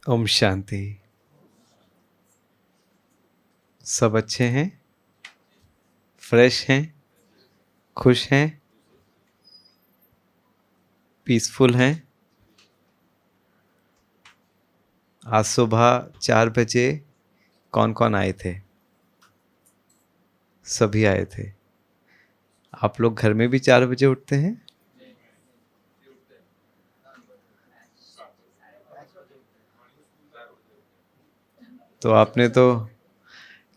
ओम शांति। सब अच्छे हैं, फ्रेश हैं, खुश हैं, पीसफुल हैं। आज सुबह 4 बजे कौन कौन आए थे? सभी आए थे। आप लोग घर में भी 4 बजे उठते हैं? तो आपने तो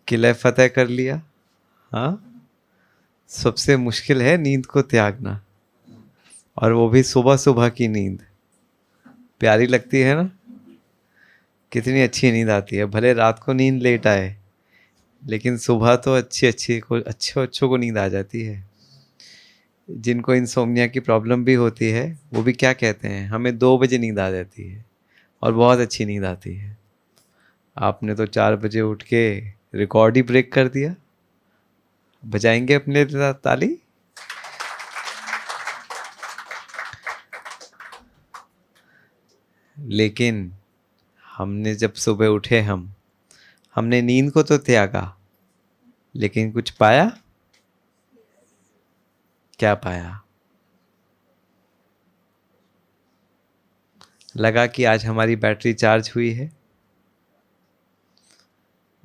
किला फतेह कर लिया। हाँ, सबसे मुश्किल है नींद को त्यागना, और वो भी सुबह सुबह की नींद। प्यारी लगती है ना? कितनी अच्छी नींद आती है। भले रात को नींद लेट आए, लेकिन सुबह तो अच्छी अच्छी को अच्छे अच्छों को नींद आ जाती है। जिनको इंसोम्निया की प्रॉब्लम भी होती है, वो भी क्या कहते हैं, हमें 2 बजे नींद आ जाती है और बहुत अच्छी नींद आती है। आपने तो 4 बजे उठ के रिकॉर्ड ही ब्रेक कर दिया। बजाएंगे अपने लिए ताली? लेकिन हमने जब सुबह उठे, हमने नींद को तो त्यागा, लेकिन कुछ पाया? क्या पाया? लगा कि आज हमारी बैटरी चार्ज हुई है।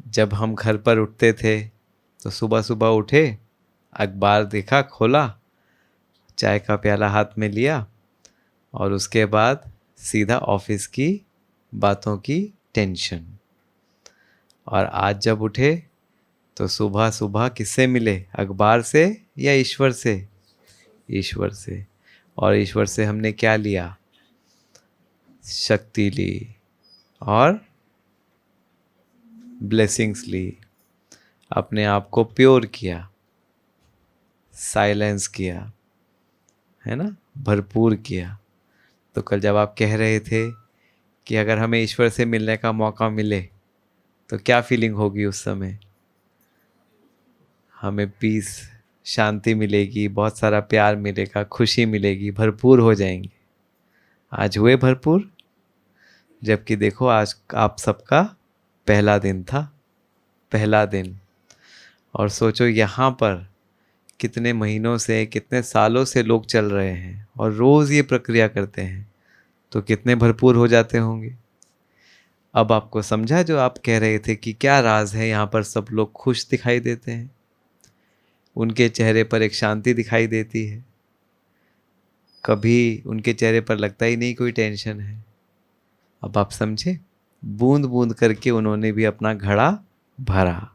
जब हम घर पर उठते थे तो सुबह सुबह उठे, अखबार देखा, खोला, चाय का प्याला हाथ में लिया, और उसके बाद सीधा ऑफिस की बातों की टेंशन। और आज जब उठे तो सुबह सुबह किससे मिले? अखबार से या ईश्वर से? ईश्वर से। और ईश्वर से हमने क्या लिया? शक्ति ली और ब्लेसिंग्स ली। अपने आप को प्योर किया, साइलेंस किया, है ना, भरपूर किया। तो कल जब आप कह रहे थे कि अगर हमें ईश्वर से मिलने का मौका मिले तो क्या फीलिंग होगी उस समय? हमें पीस, शांति मिलेगी, बहुत सारा प्यार मिलेगा, खुशी मिलेगी, भरपूर हो जाएंगे। आज हुए भरपूर? जबकि देखो, आज आप सबका पहला दिन था, पहला दिन। और सोचो यहाँ पर कितने महीनों से, कितने सालों से लोग चल रहे हैं और रोज़ ये प्रक्रिया करते हैं, तो कितने भरपूर हो जाते होंगे। अब आपको समझा जो आप कह रहे थे कि क्या राज है यहाँ पर सब लोग खुश दिखाई देते हैं, उनके चेहरे पर एक शांति दिखाई देती है, कभी उनके चेहरे पर लगता ही नहीं कोई टेंशन है। अब आप समझे, बूंद बूंद करके उन्होंने भी अपना घड़ा भरा,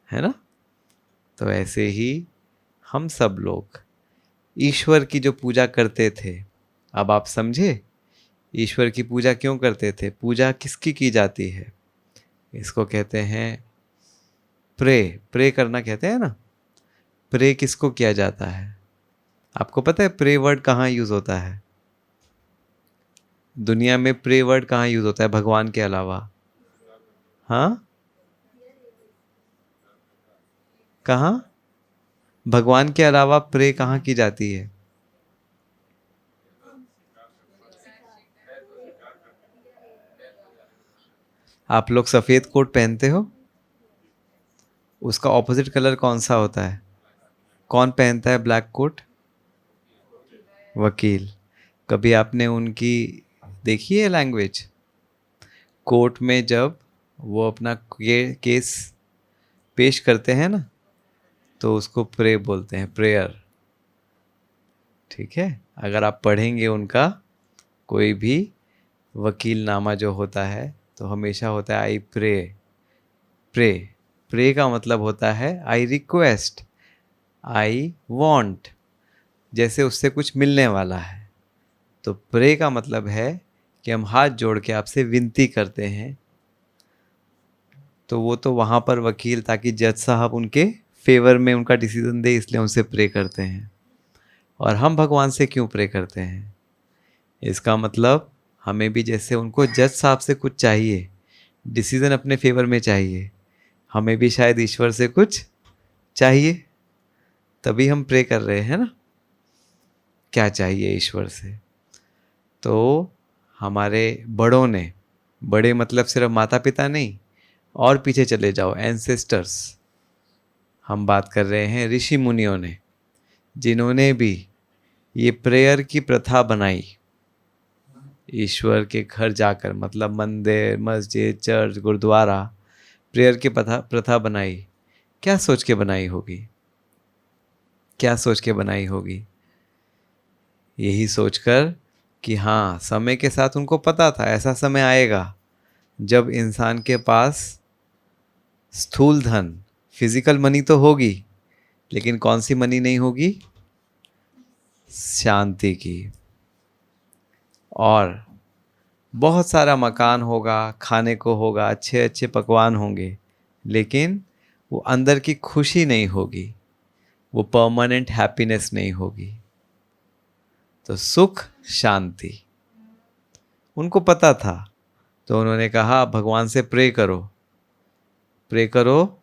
है ना? तो ऐसे ही हम सब लोग ईश्वर की जो पूजा करते थे, अब आप समझे ईश्वर की पूजा क्यों करते थे? पूजा किसकी की जाती है? इसको कहते हैं प्रे। प्रे करना कहते हैं ना। प्रे किसको किया जाता है? आपको पता है प्रे वर्ड कहाँ यूज होता है? दुनिया में प्रे वर्ड कहाँ यूज होता है भगवान के अलावा? हाँ, कहाँ? भगवान के अलावा प्रे कहाँ की जाती है? आप लोग सफेद कोट पहनते हो, उसका ऑपोजिट कलर कौन सा होता है? कौन पहनता है ब्लैक कोट? वकील। कभी आपने उनकी देखी है लैंग्वेज? कोर्ट में जब वो अपना केस पेश करते हैं ना, तो उसको प्रे बोलते हैं, प्रेयर। ठीक है, अगर आप पढ़ेंगे उनका कोई भी वकील नामा जो होता है, तो हमेशा होता है आई प्रे। प्रे, प्रे का मतलब होता है आई रिक्वेस्ट, आई वांट, जैसे उससे कुछ मिलने वाला है। तो प्रे का मतलब है कि हम हाथ जोड़ के आपसे विनती करते हैं। तो वो तो वहाँ पर वकील, ताकि जज साहब उनके फेवर में उनका डिसीजन दे, इसलिए उनसे प्रे करते हैं। और हम भगवान से क्यों प्रे करते हैं? इसका मतलब हमें भी जैसे उनको जज साहब से कुछ चाहिए, डिसीजन अपने फेवर में चाहिए, हमें भी शायद ईश्वर से कुछ चाहिए, तभी हम प्रे कर रहे हैं ना। क्या चाहिए ईश्वर से? तो हमारे बड़ों ने, बड़े मतलब सिर्फ माता पिता नहीं, और पीछे चले जाओ एंसेस्टर्स, हम बात कर रहे हैं ऋषि मुनियों ने, जिन्होंने भी ये प्रेयर की प्रथा बनाई, ईश्वर के घर जाकर, मतलब मंदिर, मस्जिद, चर्च, गुरुद्वारा, प्रेयर की प्रथा बनाई, क्या सोच के बनाई होगी? क्या सोच के बनाई होगी? यही सोचकर कि हाँ, समय के साथ उनको पता था ऐसा समय आएगा जब इंसान के पास स्थूल धन, फिजिकल मनी तो होगी, लेकिन कौन सी मनी नहीं होगी? शांति की। और बहुत सारा मकान होगा, खाने को होगा, अच्छे अच्छे पकवान होंगे, लेकिन वो अंदर की खुशी नहीं होगी, वो परमानेंट हैप्पीनेस नहीं होगी। तो सुख, शांति उनको पता था, तो उन्होंने कहा भगवान से प्रे करो। प्रे करो,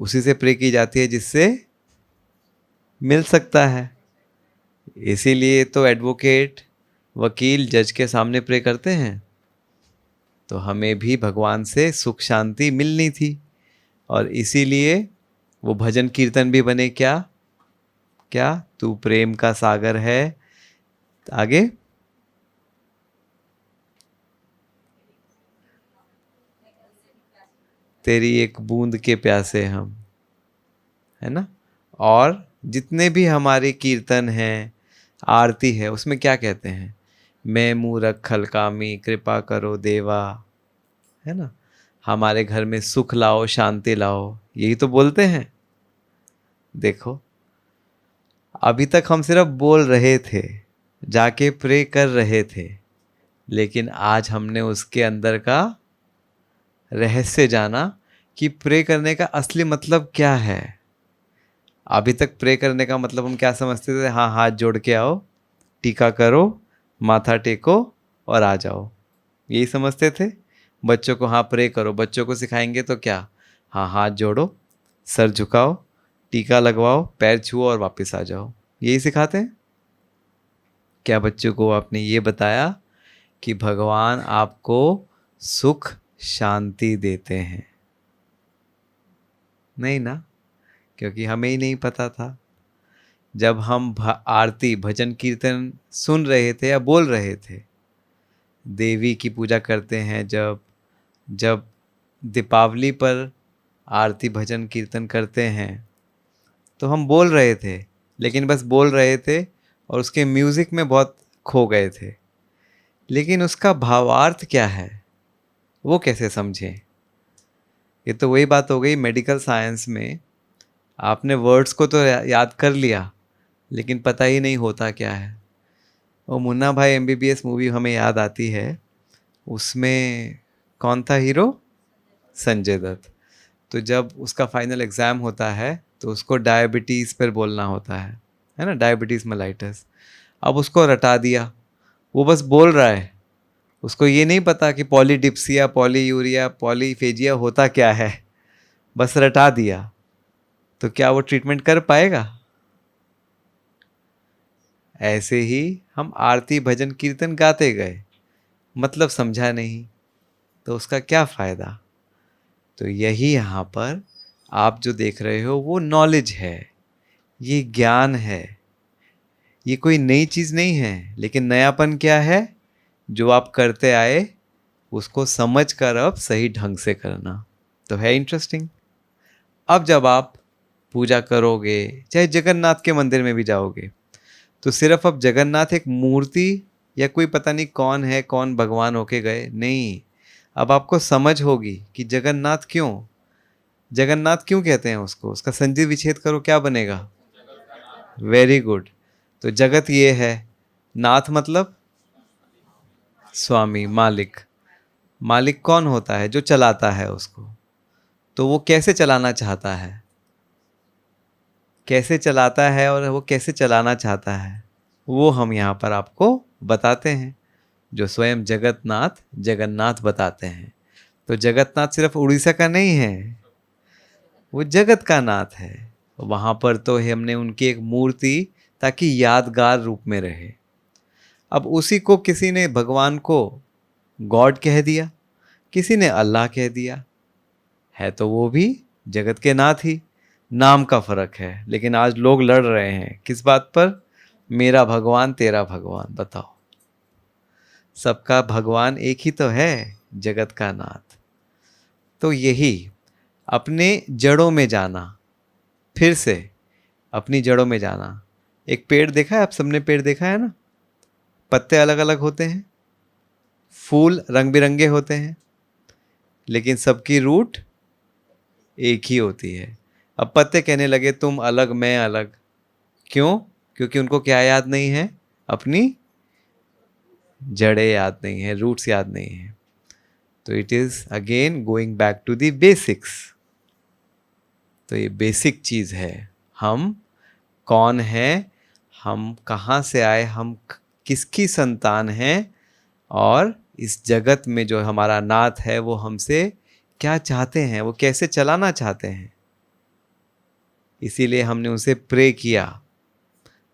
उसी से प्रे की जाती है जिससे मिल सकता है। इसीलिए तो एडवोकेट, वकील, जज के सामने प्रे करते हैं। तो हमें भी भगवान से सुख शांति मिलनी थी, और इसीलिए वो भजन कीर्तन भी बने। क्या क्या? तू प्रेम का सागर है। आगे, तेरी एक बूंद के प्यासे हम, है ना। और जितने भी हमारे कीर्तन हैं, आरती है, उसमें क्या कहते हैं? मैं मूरख खलकामी कृपा करो देवा, है ना। हमारे घर में सुख लाओ, शांति लाओ, यही तो बोलते हैं। देखो, अभी तक हम सिर्फ बोल रहे थे, जाके प्रे कर रहे थे, लेकिन आज हमने उसके अंदर का रहस्य जाना कि प्रे करने का असली मतलब क्या है। अभी तक प्रे करने का मतलब हम क्या समझते थे? हाँ, हाथ जोड़ के आओ, टीका करो, माथा टेको और आ जाओ, यही समझते थे। बच्चों को हाँ प्रे करो, बच्चों को सिखाएंगे तो क्या? हाँ, हाथ जोड़ो, सर झुकाओ, टीका लगवाओ, पैर छुओ और वापस आ जाओ, यही सिखाते हैं। क्या बच्चों को आपने ये बताया कि भगवान आपको सुख शांति देते हैं? नहीं ना, क्योंकि हमें ही नहीं पता था। जब हम आरती, भजन, कीर्तन सुन रहे थे या बोल रहे थे, देवी की पूजा करते हैं, जब जब दीपावली पर आरती, भजन, कीर्तन करते हैं, तो हम बोल रहे थे, लेकिन बस बोल रहे थे और उसके म्यूज़िक में बहुत खो गए थे। लेकिन उसका भावार्थ क्या है, वो कैसे समझें? ये तो वही बात हो गई मेडिकल साइंस में, आपने वर्ड्स को तो याद कर लिया, लेकिन पता ही नहीं होता क्या है। वो मुन्ना भाई MBBS मूवी हमें याद आती है, उसमें कौन था हीरो? संजय दत्त। तो जब उसका फाइनल एग्ज़ाम होता है तो उसको डायबिटीज़ पर बोलना होता है ना, डायबिटीज़ मेलाइटस। अब उसको रटा दिया, वो बस बोल रहा है, उसको ये नहीं पता कि पॉलीडिप्सिया, पॉलीयूरिया, पॉलीफेजिया होता क्या है, बस रटा दिया। तो क्या वो ट्रीटमेंट कर पाएगा? ऐसे ही हम आरती, भजन, कीर्तन गाते गए, मतलब समझा नहीं, तो उसका क्या फ़ायदा? तो यही यहाँ पर आप जो देख रहे हो वो नॉलेज है, ये ज्ञान है, ये कोई नई चीज़ नहीं है। लेकिन नयापन क्या है? जो आप करते आए उसको समझ कर अब सही ढंग से करना। तो है इंटरेस्टिंग। अब जब आप पूजा करोगे, चाहे जगन्नाथ के मंदिर में भी जाओगे, तो सिर्फ अब जगन्नाथ एक मूर्ति या कोई पता नहीं कौन है, कौन भगवान होके गए नहीं। अब आपको समझ होगी कि जगन्नाथ क्यों कहते हैं उसको। उसका संधि विच्छेद करो, क्या बनेगा? Very good. तो जगत ये है, नाथ मतलब स्वामी, मालिक। मालिक कौन होता है? जो चलाता है उसको। तो वो कैसे चलाना चाहता है, कैसे चलाता है और वो कैसे चलाना चाहता है, वो हम यहाँ पर आपको बताते हैं, जो स्वयं जगन्नाथ जगन्नाथ बताते हैं। तो जगन्नाथ सिर्फ उड़ीसा का नहीं है, वो जगत का नाथ है। वहाँ पर तो हमने उनकी एक मूर्ति, ताकि यादगार रूप में रहे। अब उसी को किसी ने, भगवान को गॉड कह दिया, किसी ने अल्लाह कह दिया, है तो वो भी जगत के नाथ ही, नाम का फर्क है। लेकिन आज लोग लड़ रहे हैं किस बात पर? मेरा भगवान तेरा भगवान। बताओ, सबका भगवान एक ही तो है, जगत का नाथ। तो यही अपने जड़ों में जाना, फिर से अपनी जड़ों में जाना। एक पेड़ देखा है आप सबने? पेड़ देखा है ना? पत्ते अलग अलग होते हैं, फूल रंग बिरंगे होते हैं, लेकिन सबकी रूट एक ही होती है। अब पत्ते कहने लगे तुम अलग मैं अलग, क्यों? क्योंकि उनको क्या याद नहीं है? अपनी जड़ें याद नहीं है, रूट्स याद नहीं है। तो it is again going back to the basics. तो ये बेसिक चीज है, हम कौन हैं, हम कहाँ से आए, हम किसकी संतान हैं, और इस जगत में जो हमारा नाथ है वो हमसे क्या चाहते हैं, वो कैसे चलाना चाहते हैं। इसीलिए हमने उसे प्रे किया।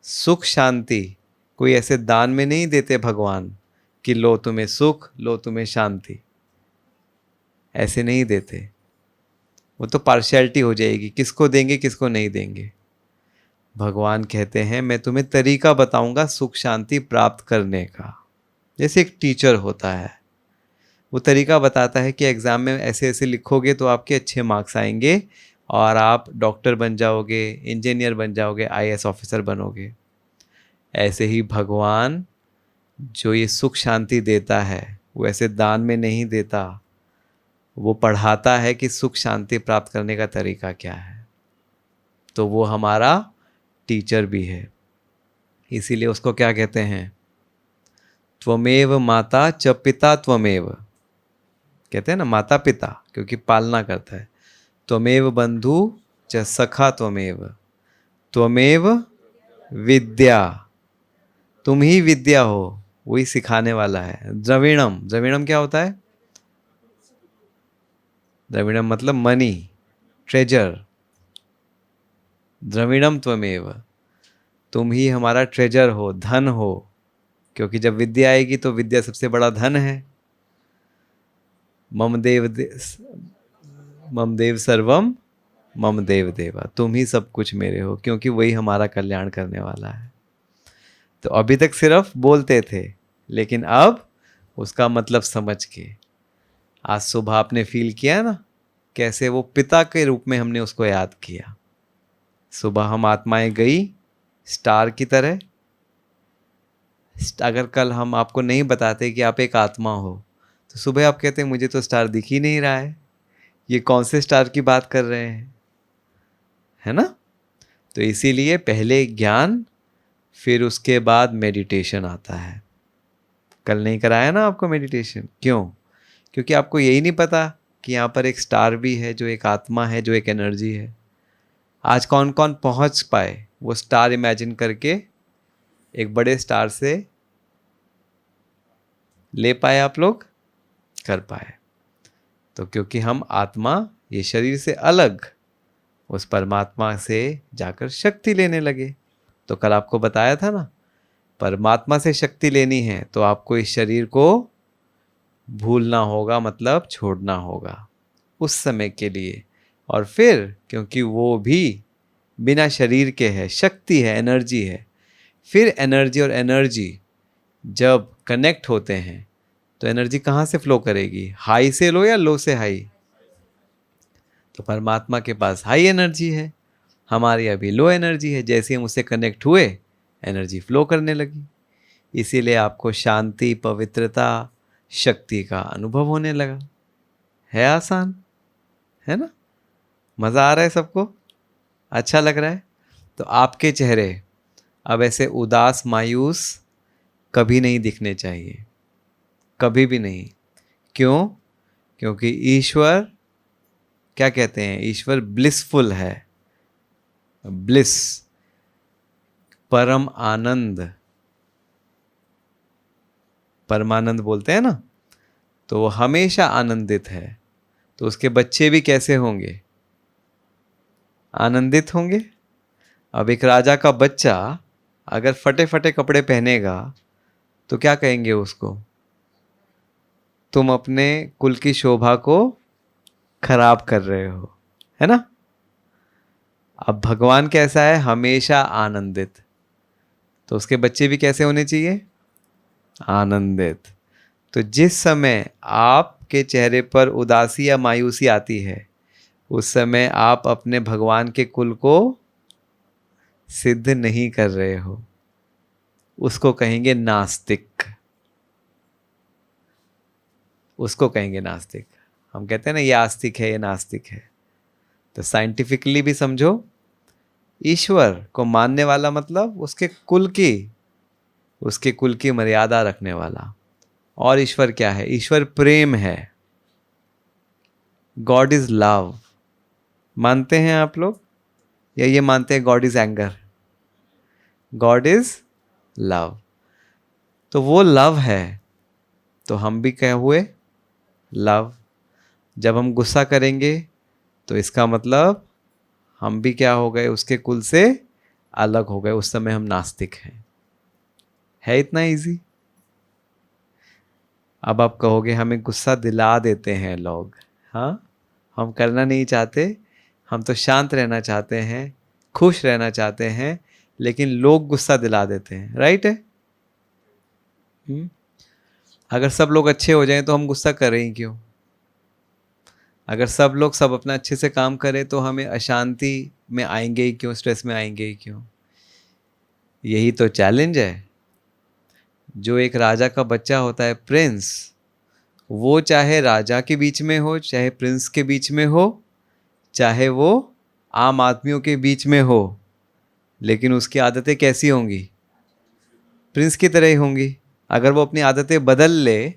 सुख शांति कोई ऐसे दान में नहीं देते भगवान कि लो तुम्हें सुख, लो तुम्हें शांति, ऐसे नहीं देते। वो तो पार्शियलिटी हो जाएगी, किसको देंगे किसको नहीं देंगे। भगवान कहते हैं मैं तुम्हें तरीका बताऊंगा सुख शांति प्राप्त करने का। जैसे एक टीचर होता है, वो तरीका बताता है कि एग्ज़ाम में ऐसे ऐसे लिखोगे तो आपके अच्छे मार्क्स आएंगे और आप डॉक्टर बन जाओगे, इंजीनियर बन जाओगे, आईएएस ऑफिसर बनोगे। ऐसे ही भगवान जो ये सुख शांति देता है वो ऐसे दान में नहीं देता, वो पढ़ाता है कि सुख शांति प्राप्त करने का तरीका क्या है। तो वो हमारा टीचर भी है। इसीलिए उसको क्या कहते हैं? त्वमेव माता च पिता त्वमेव, कहते हैं ना माता पिता, क्योंकि पालना करता है। त्वमेव बंधु च सखा त्वमेव, त्वमेव विद्या, तुम ही विद्या हो, वही सिखाने वाला है। द्रविणम, द्रविणम क्या होता है? द्रविणम मतलब मनी, ट्रेजर। द्रविणम त्वमेव, तुम ही हमारा ट्रेजर हो, धन हो, क्योंकि जब विद्या आएगी तो विद्या सबसे बड़ा धन है। मम देव सर्वम मम देव देवा, तुम ही सब कुछ मेरे हो, क्योंकि वही हमारा कल्याण करने वाला है। तो अभी तक सिर्फ बोलते थे, लेकिन अब उसका मतलब समझ के, आज सुबह आपने फील किया ना कैसे वो पिता के रूप में हमने उसको याद किया। सुबह हम आत्माएं गई स्टार की तरह। अगर कल हम आपको नहीं बताते कि आप एक आत्मा हो, तो सुबह आप कहते हैं मुझे तो स्टार दिख ही नहीं रहा है, ये कौन से स्टार की बात कर रहे हैं, है ना? तो इसीलिए पहले ज्ञान, फिर उसके बाद मेडिटेशन आता है। कल नहीं कराया ना आपको मेडिटेशन, क्यों? क्योंकि आपको यही नहीं पता कि यहाँ पर एक स्टार भी है, जो एक आत्मा है, जो एक एनर्जी है। आज कौन कौन पहुँच पाए वो स्टार इमेजिन करके, एक बड़े स्टार से ले पाए आप लोग? कर पाए। तो क्योंकि हम आत्मा ये शरीर से अलग उस परमात्मा से जाकर शक्ति लेने लगे। तो कल आपको बताया था ना, परमात्मा से शक्ति लेनी है तो आपको इस शरीर को भूलना होगा, मतलब छोड़ना होगा उस समय के लिए। और फिर क्योंकि वो भी बिना शरीर के है, शक्ति है, एनर्जी है, फिर एनर्जी और एनर्जी जब कनेक्ट होते हैं तो एनर्जी कहाँ से फ्लो करेगी? हाई से लो या लो से हाई? तो परमात्मा के पास हाई एनर्जी है, हमारी अभी लो एनर्जी है। जैसे हम उससे कनेक्ट हुए एनर्जी फ्लो करने लगी, इसीलिए आपको शांति, पवित्रता, शक्ति का अनुभव होने लगा। है आसान, है ना? मज़ा आ रहा है सबको? अच्छा लग रहा है? तो आपके चेहरे अब ऐसे उदास, मायूस कभी नहीं दिखने चाहिए, कभी भी नहीं। क्यों? क्योंकि ईश्वर क्या कहते हैं? ईश्वर ब्लिसफुल है। ब्लिस, परम आनंद, परमानंद बोलते हैं ना, तो वो हमेशा आनंदित है। तो उसके बच्चे भी कैसे होंगे? आनंदित होंगे। अब एक राजा का बच्चा अगर फटे फटे कपड़े पहनेगा तो क्या कहेंगे उसको? तुम अपने कुल की शोभा को खराब कर रहे हो, है ना। अब भगवान कैसा है, हमेशा आनंदित, तो उसके बच्चे भी कैसे होने चाहिए, आनंदित। तो जिस समय आपके चेहरे पर उदासी या मायूसी आती है, उस समय आप अपने भगवान के कुल को सिद्ध नहीं कर रहे हो, उसको कहेंगे नास्तिक, उसको कहेंगे नास्तिक। हम कहते हैं ना ये आस्तिक है, ये नास्तिक है। तो साइंटिफिकली भी समझो, ईश्वर को मानने वाला मतलब उसके कुल की मर्यादा रखने वाला। और ईश्वर क्या है, ईश्वर प्रेम है, गॉड इज लव। मानते हैं आप लोग, या ये मानते हैं God is anger? God is love, तो वो लव है, तो हम भी क्या हुए, लव। जब हम गुस्सा करेंगे तो इसका मतलब हम भी क्या हो गए, उसके कुल से अलग हो गए, उस समय हम नास्तिक हैं। है इतना इजी। अब आप कहोगे हमें गुस्सा दिला देते हैं लोग, हाँ, हम करना नहीं चाहते, हम तो शांत रहना चाहते हैं, खुश रहना चाहते हैं, लेकिन लोग गुस्सा दिला देते हैं, राइट है। अगर सब लोग अच्छे हो जाएं तो हम गुस्सा करें ही क्यों? अगर सब लोग सब अपना अच्छे से काम करें तो हमें अशांति में आएंगे ही क्यों, स्ट्रेस में आएंगे ही क्यों? यही तो चैलेंज है। जो एक राजा का बच्चा होता है, प्रिंस, वो चाहे राजा के बीच में हो, चाहे प्रिंस के बीच में हो, चाहे वो आम आदमियों के बीच में हो, लेकिन उसकी आदतें कैसी होंगी, प्रिंस की तरह ही होंगी। अगर वो अपनी आदतें बदल ले,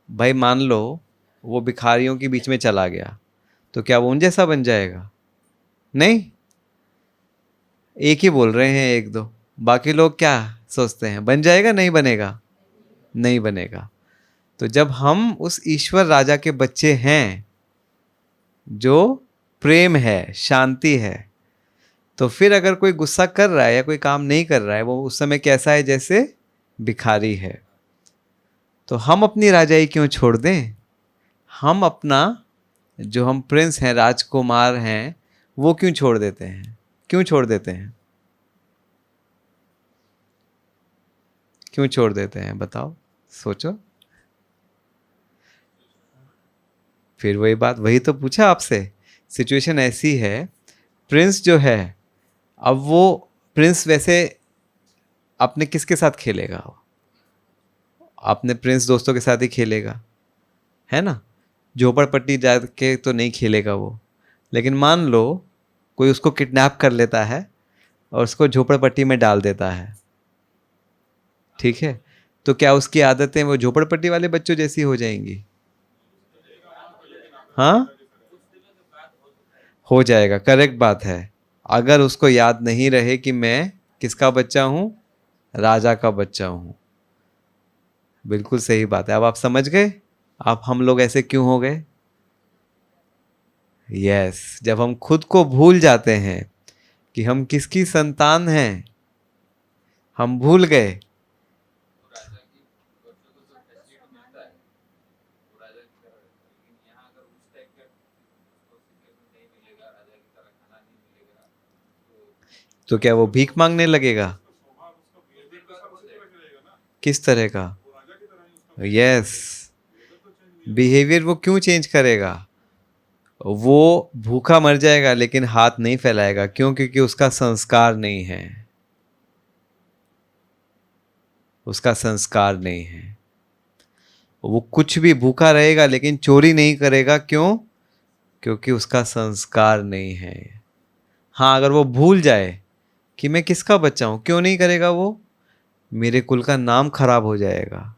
भाई मान लो वो भिखारियों के बीच में चला गया, तो क्या वो उन जैसा बन जाएगा? नहीं। एक ही बोल रहे हैं, एक दो, बाकी लोग क्या सोचते हैं, बन जाएगा? नहीं बनेगा, नहीं बनेगा। तो जब हम उस ईश्वर राजा के बच्चे हैं, जो प्रेम है, शांति है, तो फिर अगर कोई गुस्सा कर रहा है या कोई काम नहीं कर रहा है, वो उस समय कैसा है, जैसे भिखारी है। तो हम अपनी राजाई क्यों छोड़ दें? हम अपना, जो हम प्रिंस हैं, राजकुमार हैं, वो क्यों छोड़ देते हैं? क्यों छोड़ देते हैं? क्यों छोड़ देते हैं, बताओ, सोचो। फिर वही बात, वही तो पूछा आपसे। सिचुएशन ऐसी है, प्रिंस जो है, अब वो प्रिंस वैसे अपने किसके साथ खेलेगा? अपने प्रिंस दोस्तों के साथ ही खेलेगा, है ना। झोपड़पट्टी जाके तो नहीं खेलेगा वो। लेकिन मान लो कोई उसको किडनैप कर लेता है और उसको झोपड़पट्टी में डाल देता है, ठीक है, तो क्या उसकी आदतें वो झोपड़पट्टी वाले बच्चों जैसी हो जाएंगी? हाँ, हो जाएगा, करेक्ट बात है। अगर उसको याद नहीं रहे कि मैं किसका बच्चा हूं, राजा का बच्चा हूं। बिल्कुल सही बात है। अब आप समझ गए आप हम लोग ऐसे क्यों हो गए? यस, जब हम खुद को भूल जाते हैं कि हम किसकी संतान हैं, हम भूल गए। तो क्या वो भीख मांगने लगेगा? किस तरह का? यस, बिहेवियर वो क्यों चेंज करेगा? वो भूखा मर जाएगा लेकिन हाथ नहीं फैलाएगा, क्यों? क्योंकि उसका संस्कार नहीं है, उसका संस्कार नहीं है। वो कुछ भी भूखा रहेगा लेकिन चोरी नहीं करेगा, क्यों? क्योंकि उसका संस्कार नहीं है। हाँ, अगर वो भूल जाए कि मैं किसका बच्चा हूं, क्यों नहीं करेगा वो? मेरे कुल का नाम खराब हो जाएगा,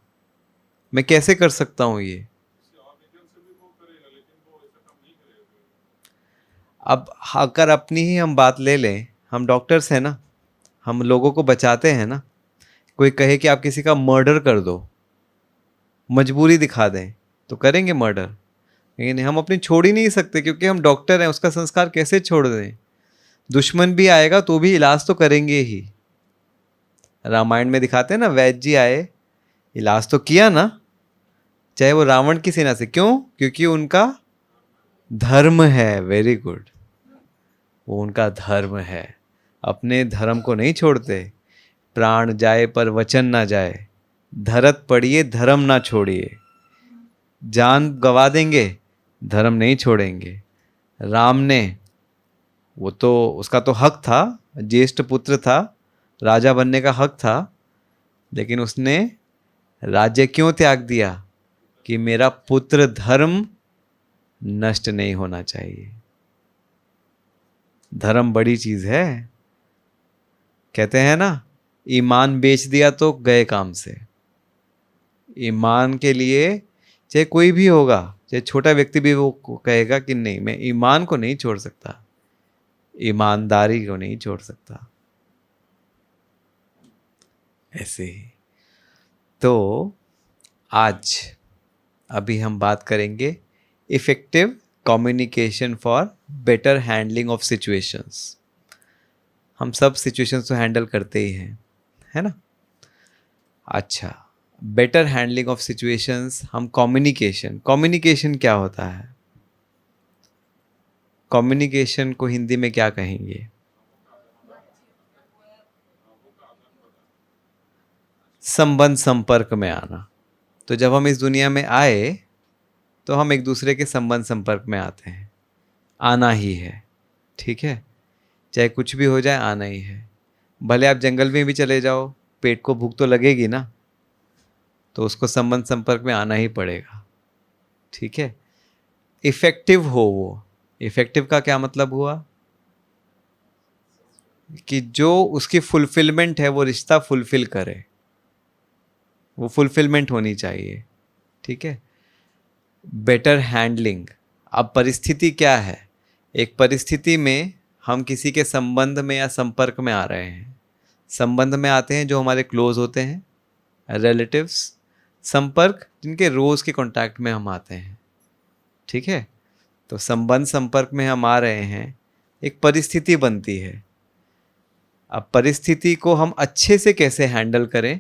मैं कैसे कर सकता हूं ये। अब अगर अपनी ही हम बात ले लें, हम डॉक्टर्स हैं ना, हम लोगों को बचाते हैं ना। कोई कहे कि आप किसी का मर्डर कर दो, मजबूरी दिखा दें, तो करेंगे मर्डर। लेकिन हम अपनी छोड़ ही नहीं सकते, क्योंकि हम डॉक्टर हैं, उसका संस्कार कैसे छोड़ दें? दुश्मन भी आएगा तो भी इलाज तो करेंगे ही। रामायण में दिखाते हैं ना, वैद्य जी आए, इलाज तो किया ना, चाहे वो रावण की सेना से। क्यों? क्योंकि उनका धर्म है। वेरी गुड, वो उनका धर्म है, अपने धर्म को नहीं छोड़ते। प्राण जाए पर वचन ना जाए, धरत पड़िए धर्म ना छोड़िए। जान गवा देंगे, धर्म नहीं छोड़ेंगे। राम ने, वो तो उसका तो हक था, ज्येष्ठ पुत्र था, राजा बनने का हक था, लेकिन उसने राज्य क्यों त्याग दिया? कि मेरा पुत्र धर्म नष्ट नहीं होना चाहिए। धर्म बड़ी चीज है। कहते हैं ना, ईमान बेच दिया तो गए काम से। ईमान के लिए चाहे कोई भी होगा, चाहे छोटा व्यक्ति भी, वो कहेगा कि नहीं, मैं ईमान को नहीं छोड़ सकता, ईमानदारी को नहीं छोड़ सकता। ऐसे ही तो आज अभी हम बात करेंगे effective communication for better handling of situations. हम सब सिचुएशंस तो हैंडल करते ही हैं, है ना? अच्छा, बेटर हैंडलिंग ऑफ सिचुएशंस, हम कम्युनिकेशन क्या होता है? कम्युनिकेशन को हिंदी में क्या कहेंगे? संबंध, संपर्क में आना। तो जब हम इस दुनिया में आए तो हम एक दूसरे के संबंध संपर्क में आते हैं, आना ही है। ठीक है, चाहे कुछ भी हो जाए, आना ही है। भले आप जंगल में भी चले जाओ, पेट को भूख तो लगेगी ना, तो उसको संबंध संपर्क में आना ही पड़ेगा। ठीक है, इफेक्टिव हो वो। इफेक्टिव का क्या मतलब हुआ? कि जो उसकी फुलफिलमेंट है, वो रिश्ता फुलफिल करे, वो फुलफिलमेंट होनी चाहिए। ठीक है, बेटर हैंडलिंग। अब परिस्थिति क्या है? एक परिस्थिति में हम किसी के संबंध में या संपर्क में आ रहे हैं। संबंध में आते हैं जो हमारे क्लोज होते हैं, रिलेटिव्स। संपर्क, जिनके रोज के कांटेक्ट में हम आते हैं। ठीक है, तो संबंध संपर्क में हम आ रहे हैं, एक परिस्थिति बनती है। अब परिस्थिति को हम अच्छे से कैसे हैंडल करें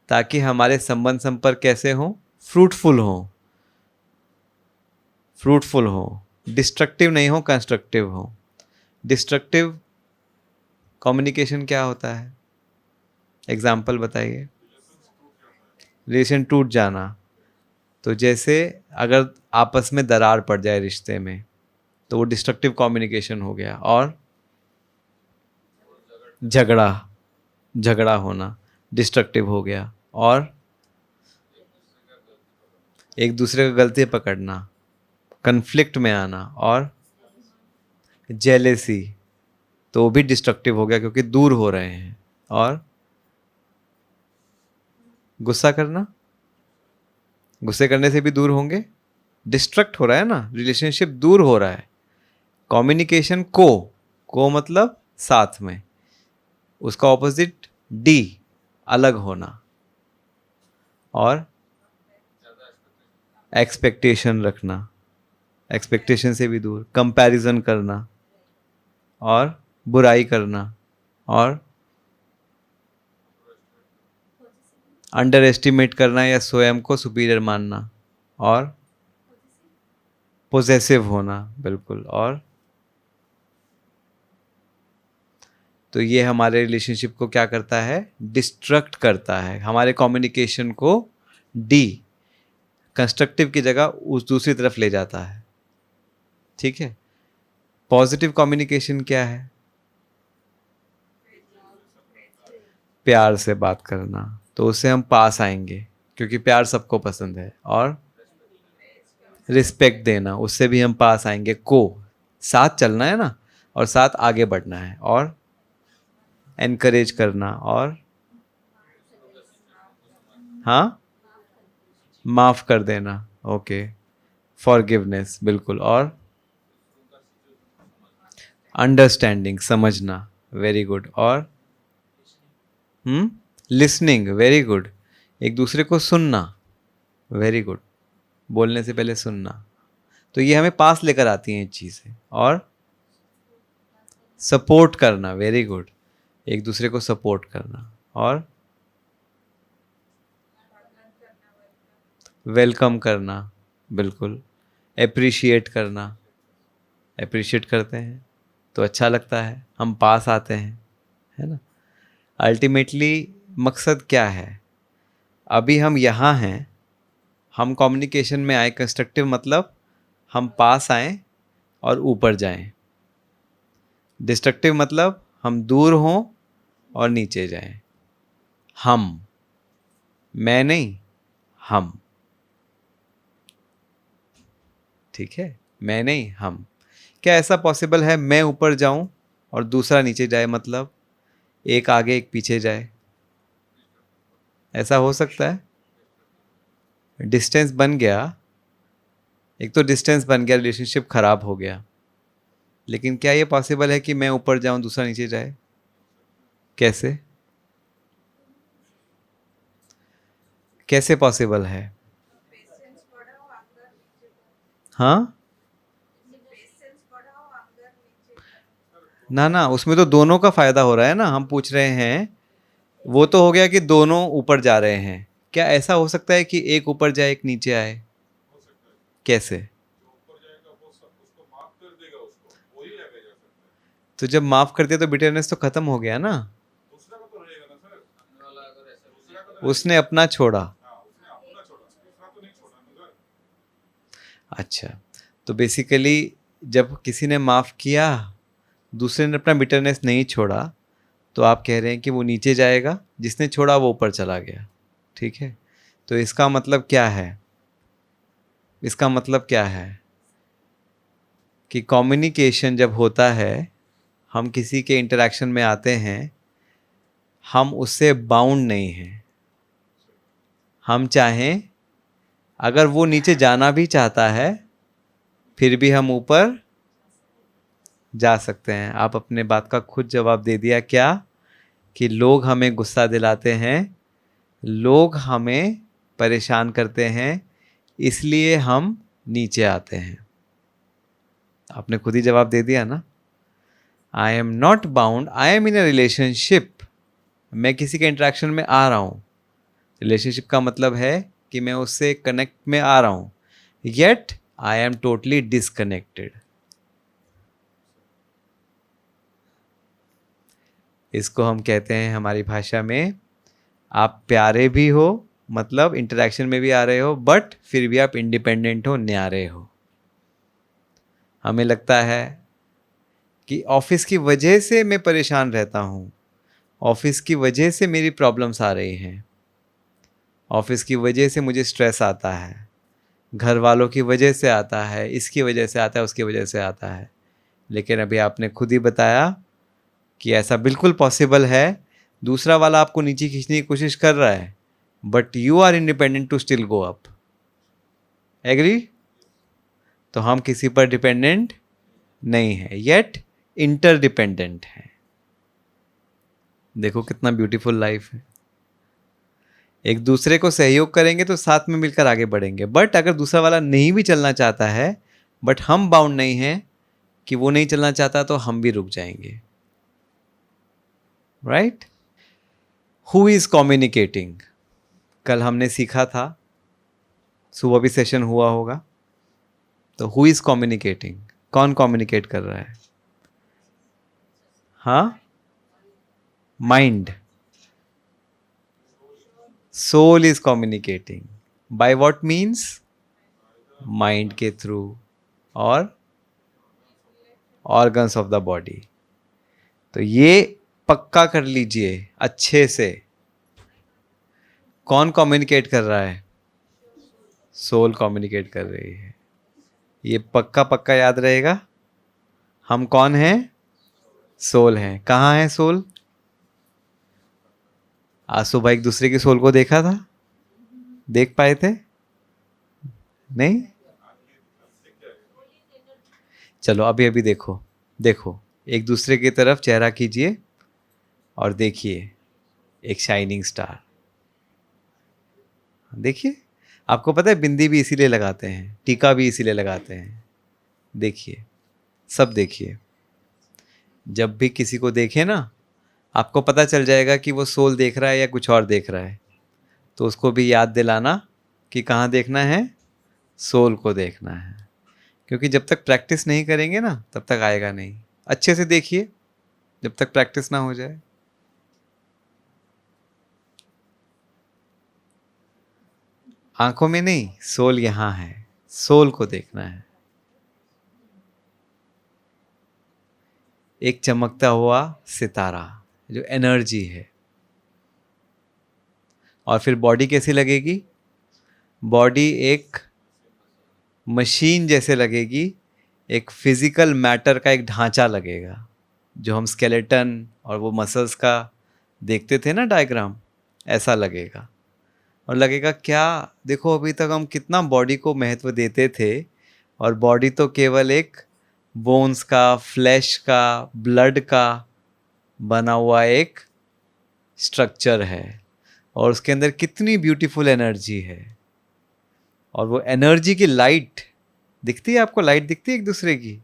ताकि हमारे संबंध संपर्क कैसे हों? फ्रूटफुल हों, फ्रूटफुल हो, डिस्ट्रक्टिव नहीं हो, कंस्ट्रक्टिव हो। डिस्ट्रक्टिव कम्युनिकेशन क्या होता है? एग्जाम्पल बताइए। रिलेशन टूट जाना, तो जैसे अगर आपस में दरार पड़ जाए रिश्ते में, तो वो डिस्ट्रक्टिव कम्युनिकेशन हो गया। और झगड़ा, झगड़ा होना डिस्ट्रक्टिव हो गया। और एक दूसरे का गलती पकड़ना, कन्फ्लिक्ट में आना। और जेलेसी, तो वो भी डिस्ट्रक्टिव हो गया क्योंकि दूर हो रहे हैं। और गुस्सा करना, गुस्से करने से भी दूर होंगे, डिस्ट्रक्ट हो रहा है ना, रिलेशनशिप दूर हो रहा है। कम्युनिकेशन को मतलब साथ में, उसका ऑपोजिट डी, अलग होना। और एक्सपेक्टेशन रखना, एक्सपेक्टेशन से भी दूर, कंपैरिजन करना और बुराई करना। और अंडर एस्टिमेट करना या स्वयं को सुपीरियर मानना। और पोजेसिव होना, बिल्कुल। और तो ये हमारे रिलेशनशिप को क्या करता है? डिस्ट्रक्ट करता है, हमारे कम्युनिकेशन को डी, कंस्ट्रक्टिव की जगह उस दूसरी तरफ ले जाता है। ठीक है, पॉजिटिव कम्युनिकेशन क्या है? प्यार से बात करना, तो उससे हम पास आएंगे क्योंकि प्यार सबको पसंद है। और रिस्पेक्ट देना, उससे भी हम पास आएंगे। साथ चलना है ना, और साथ आगे बढ़ना है। और एनकरेज करना। और हाँ, माफ कर देना, ओके, फॉरगिवनेस, बिल्कुल। और अंडरस्टैंडिंग, समझना, वेरी गुड। और लिसनिंग, वेरी गुड, एक दूसरे को सुनना, वेरी गुड, बोलने से पहले सुनना। तो ये हमें पास लेकर आती हैं चीज़ें। और सपोर्ट करना, वेरी गुड, एक दूसरे को सपोर्ट करना। और वेलकम करना, बिल्कुल, एप्रिशिएट करना, एप्रिशिएट करते हैं तो अच्छा लगता है, हम पास आते हैं, है ना। अल्टीमेटली मकसद क्या है, अभी हम यहाँ हैं, हम कम्युनिकेशन में आए, कंस्ट्रक्टिव मतलब हम पास आएं और ऊपर जाएं, डिस्ट्रक्टिव मतलब हम दूर हों और नीचे जाएं। हम, मैं नहीं, हम, ठीक है, मैं नहीं, हम। क्या ऐसा पॉसिबल है मैं ऊपर जाऊं और दूसरा नीचे जाए, मतलब एक आगे एक पीछे जाए? ऐसा हो सकता है? डिस्टेंस बन गया, एक तो डिस्टेंस बन गया, रिलेशनशिप खराब हो गया, लेकिन क्या ये पॉसिबल है कि मैं ऊपर जाऊं दूसरा नीचे जाए? कैसे, कैसे पॉसिबल है? हाँ, ना ना, उसमें तो दोनों का फायदा हो रहा है ना, हम पूछ रहे हैं। वो तो हो गया कि दोनों ऊपर जा रहे हैं, क्या ऐसा हो सकता है कि एक ऊपर जाए एक नीचे आए? कैसे? तो जब माफ कर दिया तो बिटरनेस तो खत्म हो गया ना, उसने अपना छोड़ा। अच्छा, तो बेसिकली जब किसी ने माफ किया, दूसरे ने अपना बिटरनेस नहीं छोड़ा, तो आप कह रहे हैं कि वो नीचे जाएगा, जिसने छोड़ा वो ऊपर चला गया, ठीक है। तो इसका मतलब क्या है, इसका मतलब क्या है कि कम्युनिकेशन जब होता है, हम किसी के इंटरेक्शन में आते हैं, हम उससे बाउंड नहीं हैं। हम चाहें, अगर वो नीचे जाना भी चाहता है, फिर भी हम ऊपर जा सकते हैं। आप अपने बात का खुद जवाब दे दिया, क्या? कि लोग हमें गुस्सा दिलाते हैं, लोग हमें परेशान करते हैं, इसलिए हम नीचे आते हैं। आपने खुद ही जवाब दे दिया ना। I am not bound, I am in a relationship. मैं किसी के इंटरेक्शन में आ रहा हूँ, रिलेशनशिप का मतलब है कि मैं उससे कनेक्ट में आ रहा हूँ, yet I am totally disconnected. इसको हम कहते हैं हमारी भाषा में, आप प्यारे भी हो, मतलब इंटरेक्शन में भी आ रहे हो, बट फिर भी आप इंडिपेंडेंट हो, न्यारे हो। हमें लगता है कि ऑफिस की वजह से मैं परेशान रहता हूँ, ऑफिस की वजह से मेरी प्रॉब्लम्स आ रही हैं, ऑफिस की वजह से मुझे स्ट्रेस आता है, घर वालों की वजह से आता है, इसकी वजह से आता है, उसकी वजह से आता है। लेकिन अभी आपने खुद ही बताया कि ऐसा बिल्कुल पॉसिबल है, दूसरा वाला आपको नीचे खींचने की कोशिश कर रहा है, but you are independent to still go up. Agree? तो हम किसी पर डिपेंडेंट नहीं है, येट इंटरडिपेंडेंट है। देखो कितना ब्यूटीफुल लाइफ है। एक दूसरे को सहयोग करेंगे तो साथ में मिलकर आगे बढ़ेंगे, बट अगर दूसरा वाला नहीं भी चलना चाहता है, बट हम बाउंड नहीं हैं कि वो नहीं चलना चाहता, तो हम भी रुक जाएंगे, राइट? हु इज कम्युनिकेटिंग, कल हमने सीखा था, सुबह भी सेशन हुआ होगा। तो हु इज कम्युनिकेटिंग, कौन कम्युनिकेट कर रहा है? हाँ, mind, soul is communicating. By what means? Mind के थ्रू और ऑर्गन्स ऑफ द बॉडी। तो ये पक्का कर लीजिए अच्छे से, कौन कम्युनिकेट कर रहा है? सोल कम्युनिकेट कर रही है। ये पक्का पक्का याद रहेगा। हम कौन हैं? सोल हैं। कहाँ है सोल? आज सुबह एक दूसरे की सोल को देखा था? देख पाए थे? नहीं? चलो अभी अभी देखो, देखो एक दूसरे की तरफ चेहरा कीजिए और देखिए एक शाइनिंग स्टार। देखिए, आपको पता है बिंदी भी इसीलिए लगाते हैं, टीका भी इसीलिए लगाते हैं। देखिए, सब देखिए। जब भी किसी को देखे ना, आपको पता चल जाएगा कि वो सोल देख रहा है या कुछ और देख रहा है। तो उसको भी याद दिलाना कि कहाँ देखना है, सोल को देखना है। क्योंकि जब तक प्रैक्टिस नहीं करेंगे ना तब तक आएगा नहीं। अच्छे से देखिए जब तक प्रैक्टिस ना हो जाए। आंखों में नहीं, सोल यहां है, सोल को देखना है। एक चमकता हुआ सितारा जो एनर्जी है। और फिर बॉडी कैसी लगेगी? बॉडी एक मशीन जैसे लगेगी, एक फिजिकल मैटर का एक ढांचा लगेगा, जो हम स्केलेटन और वो मसल्स का देखते थे ना डायग्राम, ऐसा लगेगा। और लगेगा क्या, देखो अभी तक हम कितना बॉडी को महत्व देते थे, और बॉडी तो केवल एक बोन्स का, फ्लैश का, ब्लड का बना हुआ एक स्ट्रक्चर है, और उसके अंदर कितनी ब्यूटीफुल एनर्जी है। और वो एनर्जी की लाइट दिखती है आपको, लाइट दिखती है एक दूसरे की।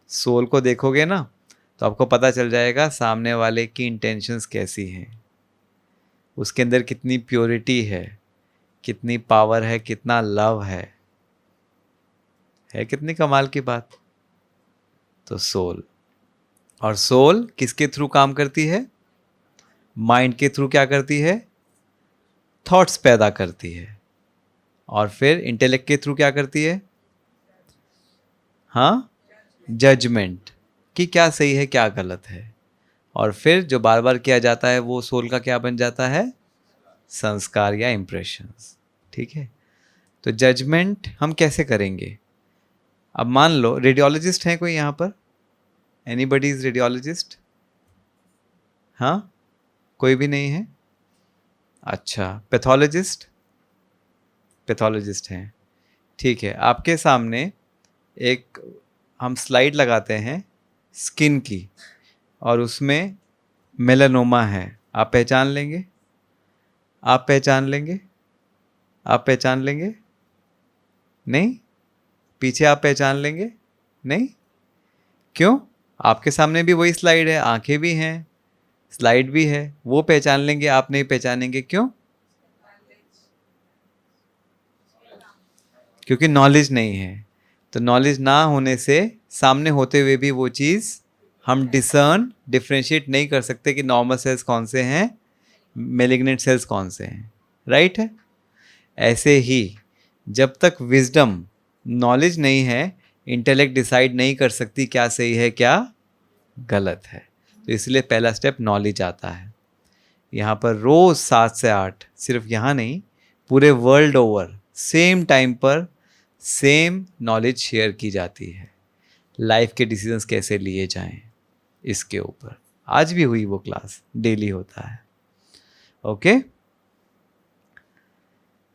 सोल को देखोगे ना तो आपको पता चल जाएगा सामने वाले की इंटेंशंस कैसी हैं, उसके अंदर कितनी प्योरिटी है, कितनी पावर है, कितना लव है कितनी कमाल की बात। तो सोल, और सोल किसके थ्रू काम करती है? माइंड के थ्रू क्या करती है? थॉट्स पैदा करती है। और फिर इंटेलेक्ट के थ्रू क्या करती है? हाँ, जजमेंट, कि क्या सही है क्या गलत है। और फिर जो बार बार किया जाता है वो सोल का क्या बन जाता है? संस्कार या इम्प्रेशंस। ठीक है, तो जजमेंट हम कैसे करेंगे? अब मान लो रेडियोलॉजिस्ट हैं कोई यहाँ पर? Anybody is radiologist? हाँ, कोई भी नहीं है? अच्छा, पैथोलॉजिस्ट? पैथोलॉजिस्ट हैं, ठीक है। आपके सामने एक हम स्लाइड लगाते हैं स्किन की, और उसमें मेलानोमा है, आप पहचान लेंगे? आप पहचान लेंगे? आप पहचान लेंगे? नहीं? पीछे आप पहचान लेंगे? नहीं? क्यों? आपके सामने भी वही स्लाइड है, आंखें भी हैं, स्लाइड भी है, वो पहचान लेंगे, आप नहीं पहचानेंगे, क्यों? क्योंकि नॉलेज नहीं है। तो नॉलेज ना होने से सामने होते हुए भी वो चीज़ हम डिफरेंशिएट नहीं कर सकते कि नॉर्मल सेल्स कौन से हैं, मेलिग्नेंट सेल्स कौन से हैं, राइट है? ऐसे ही जब तक विजडम, नॉलेज नहीं है, इंटेलेक्ट डिसाइड नहीं कर सकती क्या सही है क्या गलत है। तो इसलिए पहला स्टेप नॉलेज आता है। यहाँ पर रोज़ 7 से 8, सिर्फ यहाँ नहीं, पूरे वर्ल्ड ओवर सेम टाइम पर सेम नॉलेज शेयर की जाती है। लाइफ के डिसीजंस कैसे लिए जाएं इसके ऊपर आज भी हुई वो क्लास, डेली होता है। ओके।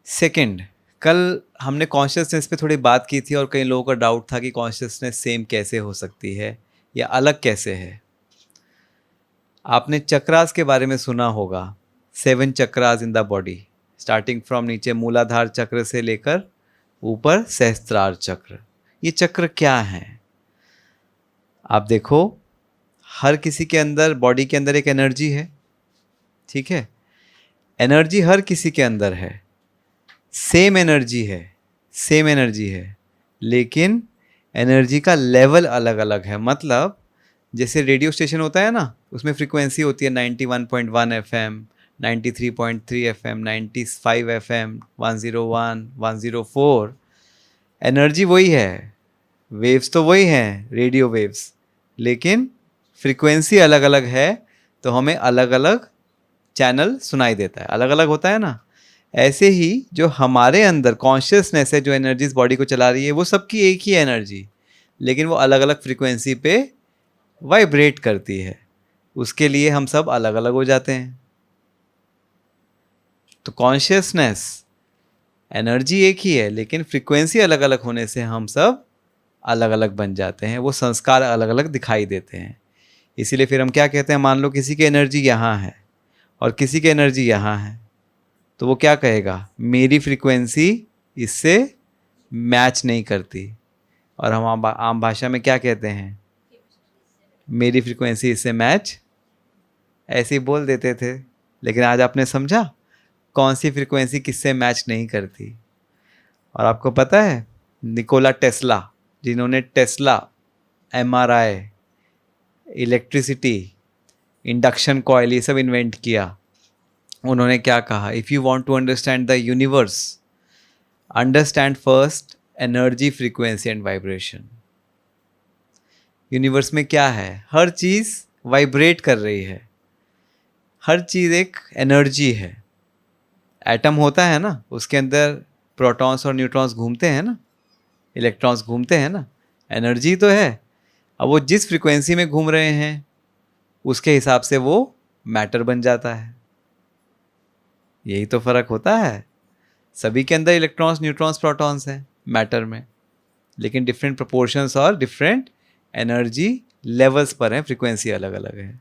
सेकंड, कल हमने कॉन्शियसनेस पे थोड़ी बात की थी, और कई लोगों का डाउट था कि कॉन्शियसनेस सेम कैसे हो सकती है या अलग कैसे है। आपने चक्रास के बारे में सुना होगा, 7 chakras in the body, starting from नीचे मूलाधार चक्र से लेकर ऊपर सहस्त्रार चक्र। ये चक्र क्या है? आप देखो, हर किसी के अंदर, बॉडी के अंदर एक एनर्जी है, ठीक है? एनर्जी हर किसी के अंदर है, सेम एनर्जी है, सेम एनर्जी है, लेकिन एनर्जी का लेवल अलग अलग है। मतलब जैसे रेडियो स्टेशन होता है ना, उसमें फ्रीक्वेंसी होती है 91.1 FM, 93.3 FM, 95 FM, 101, 104। एनर्जी वही है, वेव्स तो वही हैं, रेडियो वेव्स, लेकिन फ्रीक्वेंसी अलग अलग है, तो हमें अलग अलग चैनल सुनाई देता है, अलग अलग होता है ना। ऐसे ही जो हमारे अंदर कॉन्शियसनेस है, जो एनर्जीज बॉडी को चला रही है, वो सबकी एक ही एनर्जी, लेकिन वो अलग अलग फ्रीक्वेंसी पे वाइब्रेट करती है। उसके लिए हम सब अलग अलग हो जाते हैं। तो कॉन्शियसनेस, एनर्जी एक ही है, लेकिन फ्रीक्वेंसी अलग अलग होने से हम सब अलग अलग बन जाते हैं, वो संस्कार अलग अलग दिखाई देते हैं। इसीलिए फिर हम क्या कहते हैं, मान लो किसी की एनर्जी यहाँ है और किसी की एनर्जी यहाँ है, तो वो क्या कहेगा, मेरी फ्रीक्वेंसी इससे मैच नहीं करती। और हम आम भाषा में क्या कहते हैं, मेरी फ्रीक्वेंसी इससे मैच, ऐसे ही बोल देते थे। लेकिन आज आपने समझा कौन सी फ्रीक्वेंसी किससे मैच नहीं करती। और आपको पता है निकोला टेस्ला, जिन्होंने Tesla, MRI, electricity, induction coil ये सब इन्वेंट किया, उन्होंने क्या कहा? If you want to understand the universe, understand first energy, frequency and vibration. Universe में क्या है? हर चीज़ वाइब्रेट कर रही है, हर चीज़ एक एनर्जी है। एटम होता है ना, उसके अंदर प्रोटॉन्स और न्यूट्रॉन्स घूमते हैं ना, इलेक्ट्रॉन्स घूमते हैं ना, एनर्जी तो है। अब वो जिस फ्रीक्वेंसी में घूम रहे हैं उसके हिसाब से वो मैटर बन जाता है। यही तो फर्क होता है। सभी के अंदर इलेक्ट्रॉन्स, न्यूट्रॉन्स, प्रोटॉन्स हैं मैटर में, लेकिन डिफरेंट प्रोपोर्शंस और डिफरेंट एनर्जी लेवल्स पर हैं, फ्रीक्वेंसी अलग अलग है।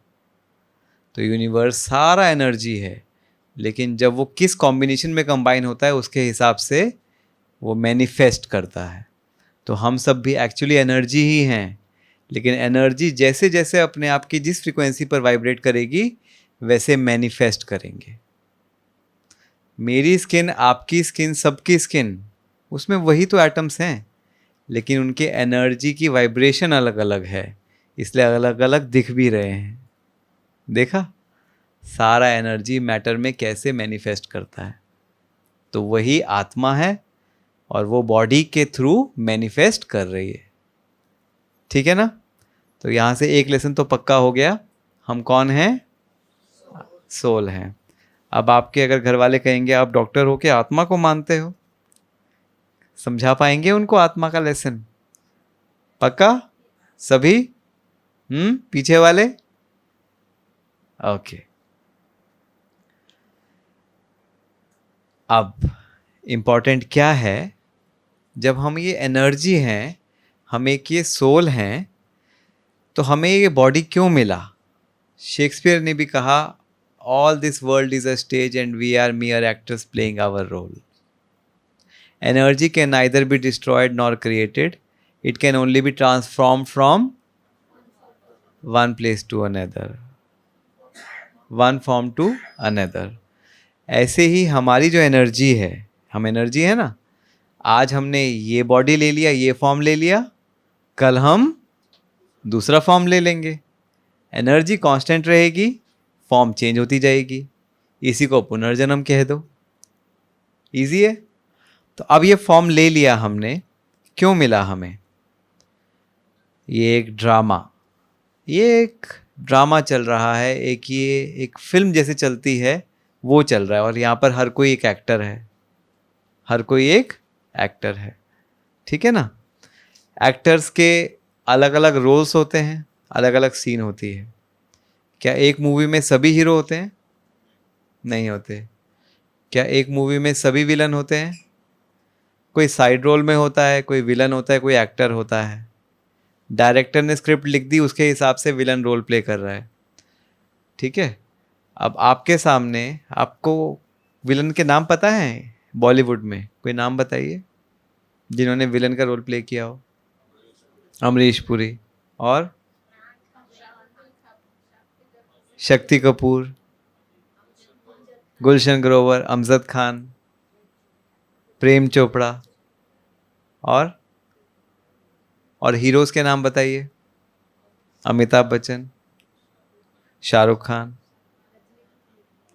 तो यूनिवर्स सारा एनर्जी है, लेकिन जब वो किस कॉम्बिनेशन में कंबाइन होता है उसके हिसाब से वो मैनिफेस्ट करता है। तो हम सब भी एक्चुअली एनर्जी ही हैं, लेकिन एनर्जी जैसे जैसे अपने आप की जिस फ्रीक्वेंसी पर वाइब्रेट करेगी वैसे मैनिफेस्ट करेंगे। मेरी स्किन, आपकी स्किन, सबकी स्किन, उसमें वही तो एटम्स हैं, लेकिन उनके एनर्जी की वाइब्रेशन अलग अलग है, इसलिए अलग अलग दिख भी रहे हैं। देखा सारा एनर्जी मैटर में कैसे मैनिफेस्ट करता है। तो वही आत्मा है और वो बॉडी के थ्रू मैनिफेस्ट कर रही है। ठीक है ना? तो यहाँ से एक लेसन तो पक्का हो गया, हम कौन हैं? सोल हैं। अब आपके अगर घर वाले कहेंगे आप डॉक्टर हो के आत्मा को मानते हो, समझा पाएंगे उनको आत्मा का लेसन? पक्का सभी? पीछे वाले? ओके। अब इम्पॉर्टेंट क्या है, जब हम ये एनर्जी हैं, हम एक ये सोल हैं, तो हमें ये बॉडी क्यों मिला? शेक्सपियर ने भी कहा, all this world is a stage and we are mere actors playing our role. Energy can neither be destroyed nor created, it can only be transform from one place to another, one form to another. ऐसे ही हमारी जो energy है, हम energy है ना, आज हमने ये बॉडी ले लिया, ये फॉर्म ले लिया, कल हम दूसरा फॉर्म ले लेंगे। एनर्जी कांस्टेंट रहेगी, फॉर्म चेंज होती जाएगी, इसी को पुनर्जन्म कह दो। इजी है। तो अब ये फॉर्म ले लिया हमने, क्यों मिला हमें? ये एक ड्रामा चल रहा है, एक फिल्म जैसे चलती है वो चल रहा है, और यहाँ पर हर कोई एक एक्टर है, हर कोई एक एक्टर है। ठीक है ना? एक्टर्स के अलग अलग रोल्स होते हैं, अलग अलग सीन होती है। क्या एक मूवी में सभी हीरो होते हैं? नहीं होते। क्या एक मूवी में सभी विलन होते हैं? कोई साइड रोल में होता है, कोई विलन होता है, कोई एक्टर होता है। डायरेक्टर ने स्क्रिप्ट लिख दी, उसके हिसाब से विलन रोल प्ले कर रहा है। ठीक है? अब आपके सामने, आपको विलन के नाम पता है? बॉलीवुड में कोई नाम बताइए जिन्होंने विलन का रोल प्ले किया हो। अमरीश पुरी, और शक्ति कपूर, गुलशन ग्रोवर, अमजद खान, प्रेम चोपड़ा, और हीरोज के नाम बताइए। अमिताभ बच्चन, शाहरुख खान,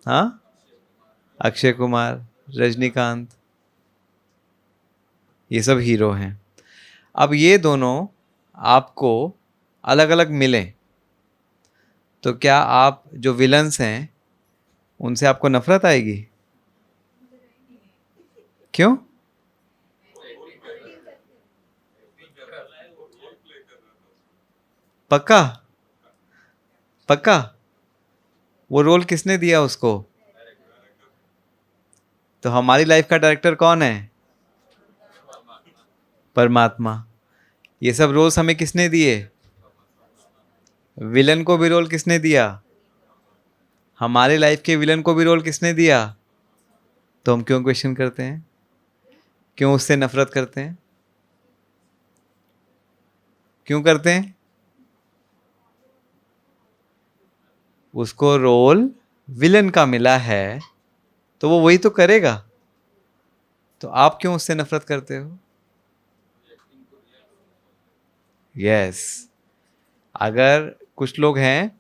हाँ, अक्षय कुमार, रजनीकांत, ये सब हीरो हैं। अब ये दोनों आपको अलग अलग मिले, तो क्या आप जो विलन्स हैं उनसे आपको नफरत आएगी? क्यों? पक्का? पक्का? वो रोल किसने दिया उसको? तो हमारी लाइफ का डायरेक्टर कौन है? परमात्मा। ये सब रोल्स हमें किसने दिए? विलन को भी रोल किसने दिया? हमारे लाइफ के विलन को भी रोल किसने दिया? तो हम क्यों क्वेश्चन करते हैं? क्यों उससे नफरत करते हैं? क्यों करते हैं? उसको रोल विलन का मिला है तो वो वही तो करेगा। तो आप क्यों उससे नफरत करते हो? यस। अगर कुछ लोग हैं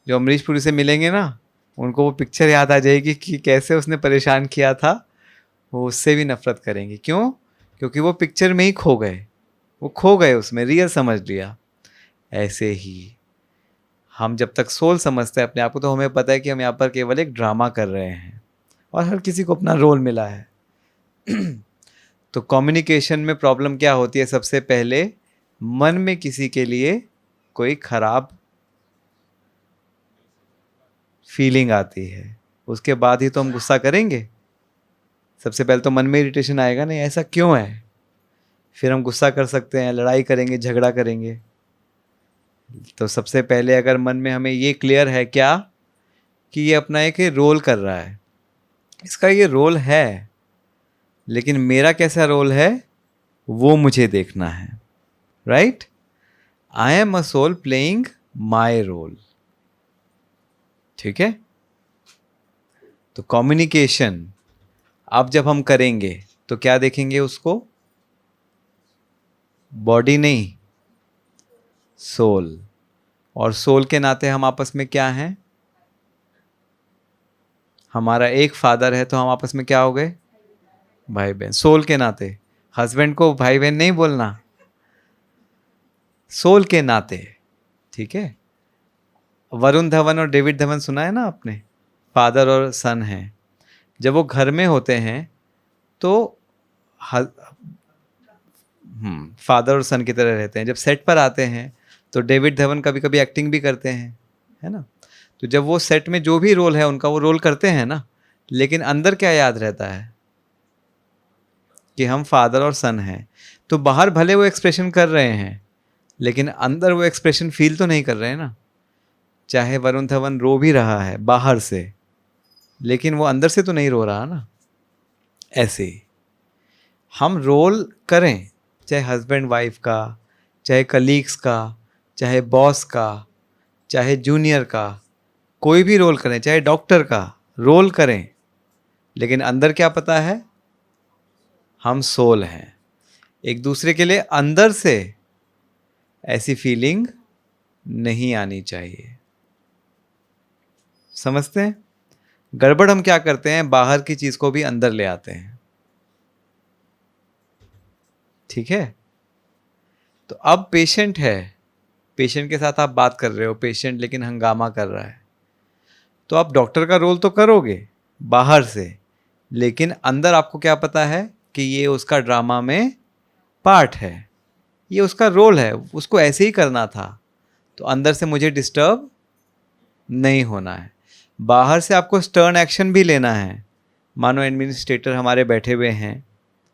जो अमरीश पुरी से मिलेंगे ना, उनको वो पिक्चर याद आ जाएगी कि कैसे उसने परेशान किया था, वो उससे भी नफरत करेंगे। क्यों? क्योंकि वो पिक्चर में ही खो गए, वो खो गए उसमें, रियल समझ लिया। ऐसे ही हम जब तक सोल समझते हैं अपने आप को, तो हमें पता है कि हम यहाँ पर केवल एक ड्रामा कर रहे हैं और हर किसी को अपना रोल मिला है। तो कम्युनिकेशन में प्रॉब्लम क्या होती है? सबसे पहले मन में किसी के लिए कोई खराब फीलिंग आती है, उसके बाद ही तो हम गुस्सा करेंगे। सबसे पहले तो मन में इरिटेशन आएगा, नहीं ऐसा क्यों है, फिर हम गुस्सा कर सकते हैं, लड़ाई करेंगे, झगड़ा करेंगे। तो सबसे पहले अगर मन में हमें ये क्लियर है क्या, कि ये अपना एक रोल कर रहा है, इसका ये रोल है, लेकिन मेरा कैसा रोल है वो मुझे देखना है। Right? I am a soul playing my role. ठीक है? तो कम्युनिकेशन अब जब हम करेंगे तो क्या देखेंगे उसको? बॉडी नहीं, सोल। और सोल के नाते हम आपस में क्या हैं? हमारा एक फादर है, तो हम आपस में क्या हो गए? भाई बहन। सोल के नाते। हस्बैंड को भाई बहन नहीं बोलना, सोल के नाते। ठीक है? वरुण धवन और डेविड धवन सुना है ना आपने? फादर और सन हैं। जब वो घर में होते हैं तो फादर और सन की तरह रहते हैं। जब सेट पर आते हैं तो डेविड धवन कभी कभी एक्टिंग भी करते हैं, है ना? तो जब वो सेट में जो भी रोल है उनका, वो रोल करते हैं ना, लेकिन अंदर क्या याद रहता है? कि हम फादर और सन हैं। तो बाहर भले वो एक्सप्रेशन कर रहे हैं, लेकिन अंदर वो एक्सप्रेशन फील तो नहीं कर रहे हैं ना। चाहे वरुण धवन रो भी रहा है बाहर से, लेकिन वो अंदर से तो नहीं रो रहा ना। ऐसे ही हम रोल करें, चाहे हस्बैंड वाइफ का, चाहे कलीग्स का, चाहे बॉस का, चाहे जूनियर का, कोई भी रोल करें, चाहे डॉक्टर का रोल करें, लेकिन अंदर क्या पता है? हम सोल हैं। एक दूसरे के लिए अंदर से ऐसी फीलिंग नहीं आनी चाहिए। समझते हैं? गड़बड़ हम क्या करते हैं, बाहर की चीज को भी अंदर ले आते हैं। ठीक है? तो अब पेशेंट है, पेशेंट के साथ आप बात कर रहे हो, पेशेंट लेकिन हंगामा कर रहा है, तो आप डॉक्टर का रोल तो करोगे बाहर से, लेकिन अंदर आपको क्या पता है कि ये उसका ड्रामा में पार्ट है, ये उसका रोल है, उसको ऐसे ही करना था। तो अंदर से मुझे डिस्टर्ब नहीं होना है। बाहर से आपको स्टर्न एक्शन भी लेना है। मानो एडमिनिस्ट्रेटर हमारे बैठे हुए हैं,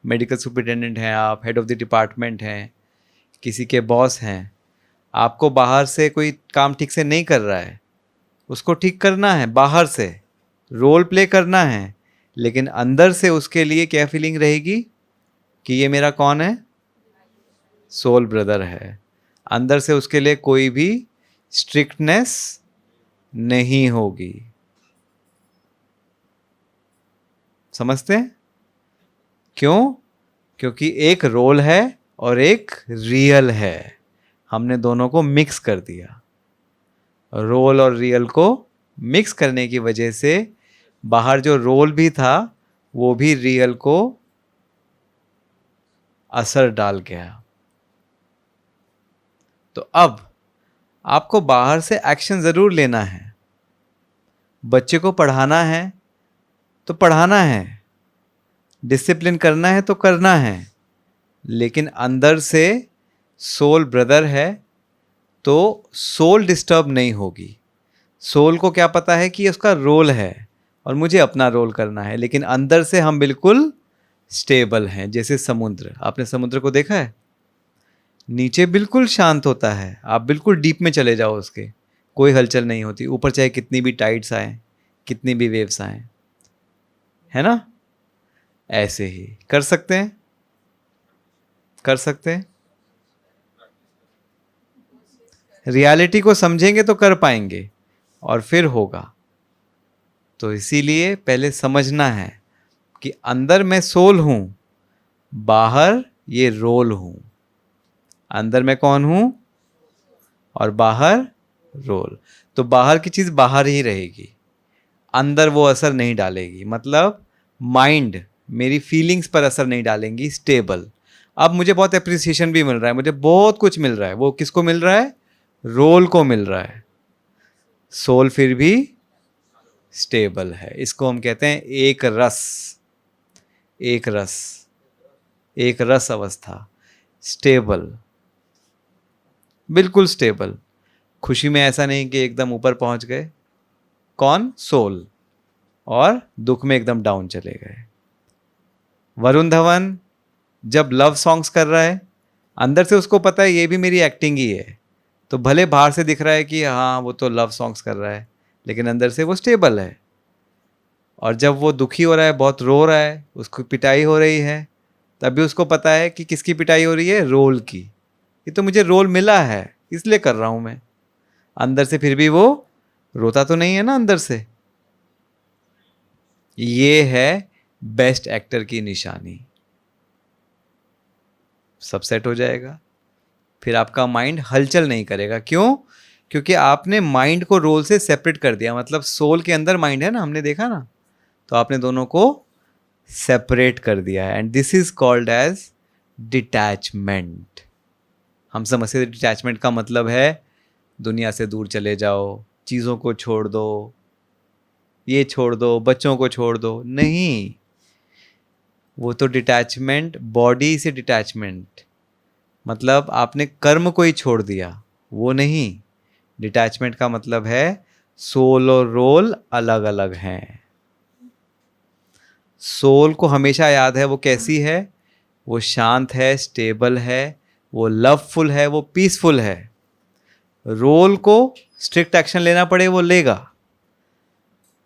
मेडिकल सुपरिटेंडेंट हैं आप, हेड ऑफ द डिपार्टमेंट हैं, किसी के बॉस हैं, आपको बाहर से कोई काम ठीक से नहीं कर रहा है, उसको ठीक करना है, बाहर से रोल प्ले करना है, लेकिन अंदर से उसके लिए क्या फीलिंग रहेगी? कि ये मेरा कौन है? सोल ब्रदर है। अंदर से उसके लिए कोई भी स्ट्रिक्टनेस नहीं होगी। समझते हैं? क्यों? क्योंकि एक रोल है और एक रियल है, हमने दोनों को मिक्स कर दिया। रोल और रियल को मिक्स करने की वजह से बाहर जो रोल भी था वो भी रियल को असर डाल गया। तो अब आपको बाहर से एक्शन जरूर लेना है। बच्चे को पढ़ाना है तो पढ़ाना है, डिसिप्लिन करना है तो करना है, लेकिन अंदर से सोल ब्रदर है तो सोल डिस्टर्ब नहीं होगी। सोल को क्या पता है कि उसका रोल है और मुझे अपना रोल करना है, लेकिन अंदर से हम बिल्कुल स्टेबल हैं। जैसे समुद्र, आपने समुद्र को देखा है? नीचे बिल्कुल शांत होता है, आप बिल्कुल डीप में चले जाओ उसके, कोई हलचल नहीं होती। ऊपर चाहे कितनी भी टाइड्स आए, कितनी भी वेव्स आए, है ना? ऐसे ही कर सकते हैं, कर सकते हैं। रियलिटी को समझेंगे तो कर पाएंगे और फिर होगा। तो इसीलिए पहले समझना है कि अंदर मैं सोल हूं, बाहर ये रोल हूं, अंदर मैं कौन हूं और बाहर रोल। तो बाहर की चीज बाहर ही रहेगी, अंदर वो असर नहीं डालेगी, मतलब माइंड मेरी फीलिंग्स पर असर नहीं डालेंगी, स्टेबल। अब मुझे बहुत अप्रिसिएशन भी मिल रहा है, मुझे बहुत कुछ मिल रहा है, वो किसको मिल रहा है? रोल को मिल रहा है। सोल फिर भी स्टेबल है। इसको हम कहते हैं एक रस, एक रस, एक रस अवस्था, स्टेबल, बिल्कुल स्टेबल। खुशी में ऐसा नहीं कि एकदम ऊपर पहुंच गए, कौन? सोल। और दुख में एकदम डाउन चले गए। वरुण धवन जब लव सॉन्ग्स कर रहा है, अंदर से उसको पता है ये भी मेरी एक्टिंग ही है, तो भले बाहर से दिख रहा है कि हाँ वो तो लव सॉन्ग्स कर रहा है, लेकिन अंदर से वो स्टेबल है। और जब वो दुखी हो रहा है, बहुत रो रहा है, उसको पिटाई हो रही है, तब भी उसको पता है कि किसकी पिटाई हो रही है? रोल की। ये तो मुझे रोल मिला है इसलिए कर रहा हूं मैं। अंदर से फिर भी वो रोता तो नहीं है ना अंदर से। ये है बेस्ट एक्टर की निशानी। सब सेट हो जाएगा, फिर आपका माइंड हलचल नहीं करेगा। क्यों? क्योंकि आपने माइंड को रोल से सेपरेट कर दिया। मतलब सोल के अंदर माइंड है ना, हमने देखा ना, तो आपने दोनों को सेपरेट कर दिया है। And this is called as detachment. हम समझते हैं डिटैचमेंट का मतलब है दुनिया से दूर चले जाओ, चीज़ों को छोड़ दो, ये छोड़ दो, बच्चों को छोड़ दो। नहीं, वो तो डिटैचमेंट बॉडी से डिटैचमेंट, मतलब आपने कर्म को ही छोड़ दिया, वो नहीं। डिटैचमेंट का मतलब है सोल और रोल अलग अलग हैं। सोल को हमेशा याद है वो कैसी है, वो शांत है, स्टेबल है, वो लवफुल है, वो पीसफुल है। रोल को स्ट्रिक्ट एक्शन लेना पड़े वो लेगा,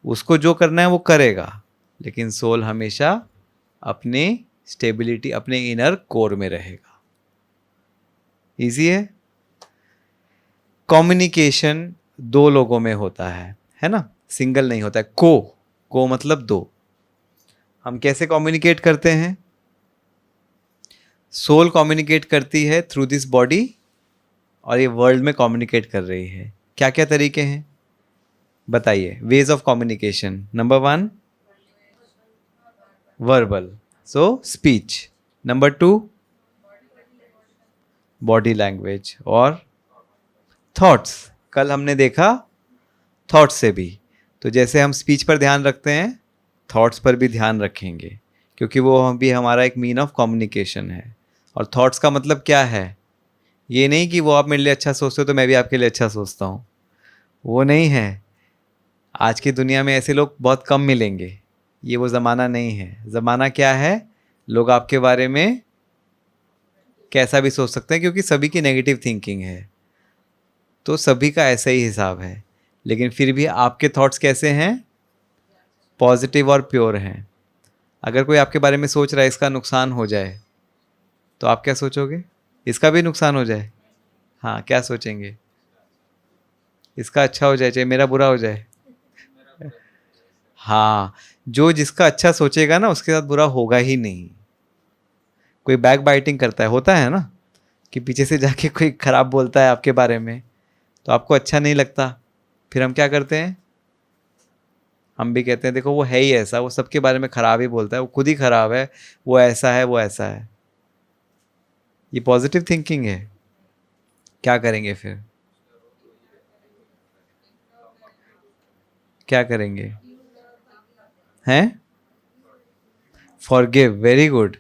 उसको जो करना है वो करेगा, लेकिन सोल हमेशा अपने स्टेबिलिटी, अपने इनर कोर में रहेगा। इजी है। कम्युनिकेशन दो लोगों में होता है ना, सिंगल नहीं होता है। को मतलब दो। हम कैसे कम्युनिकेट करते हैं? सोल कम्युनिकेट करती है थ्रू दिस बॉडी, और ये वर्ल्ड में कम्युनिकेट कर रही है। क्या क्या तरीके हैं बताइए? Ways of communication. Number 1 verbal, so speech. Number 2 body language, और थॉट्स। कल हमने देखा थॉट्स से भी। तो जैसे हम स्पीच पर ध्यान रखते हैं, थॉट्स पर भी ध्यान रखेंगे, क्योंकि वो भी हमारा एक मीन ऑफ कम्युनिकेशन है। और थॉट्स का मतलब क्या है? ये नहीं कि वो आप मेरे लिए अच्छा सोचते हो तो मैं भी आपके लिए अच्छा सोचता हूँ, वो नहीं है। आज की दुनिया में ऐसे लोग बहुत कम मिलेंगे, ये वो ज़माना नहीं है। ज़माना क्या है? लोग आपके बारे में कैसा भी सोच सकते हैं, क्योंकि सभी की नेगेटिव थिंकिंग है, तो सभी का ऐसा ही हिसाब है। लेकिन फिर भी आपके थॉट्स कैसे हैं? पॉजिटिव और प्योर हैं। अगर कोई आपके बारे में सोच रहा है इसका नुकसान हो जाए, तो आप क्या सोचोगे? इसका भी नुकसान हो जाए? हाँ, क्या सोचेंगे? इसका अच्छा हो जाए, चाहे मेरा बुरा हो जाए। हाँ, जो जिसका अच्छा सोचेगा ना उसके साथ बुरा होगा ही नहीं। कोई बैक बाइटिंग करता है, होता है ना, कि पीछे से जाके कोई खराब बोलता है आपके बारे में, तो आपको अच्छा नहीं लगता। फिर हम क्या करते हैं? हम भी कहते हैं देखो वो है ही ऐसा, वो सबके बारे में खराब ही बोलता है, वो खुद ही खराब है, वो ऐसा है, वो ऐसा है। ये पॉजिटिव थिंकिंग है। क्या करेंगे फिर? क्या करेंगे? हैं? Forgive, very good.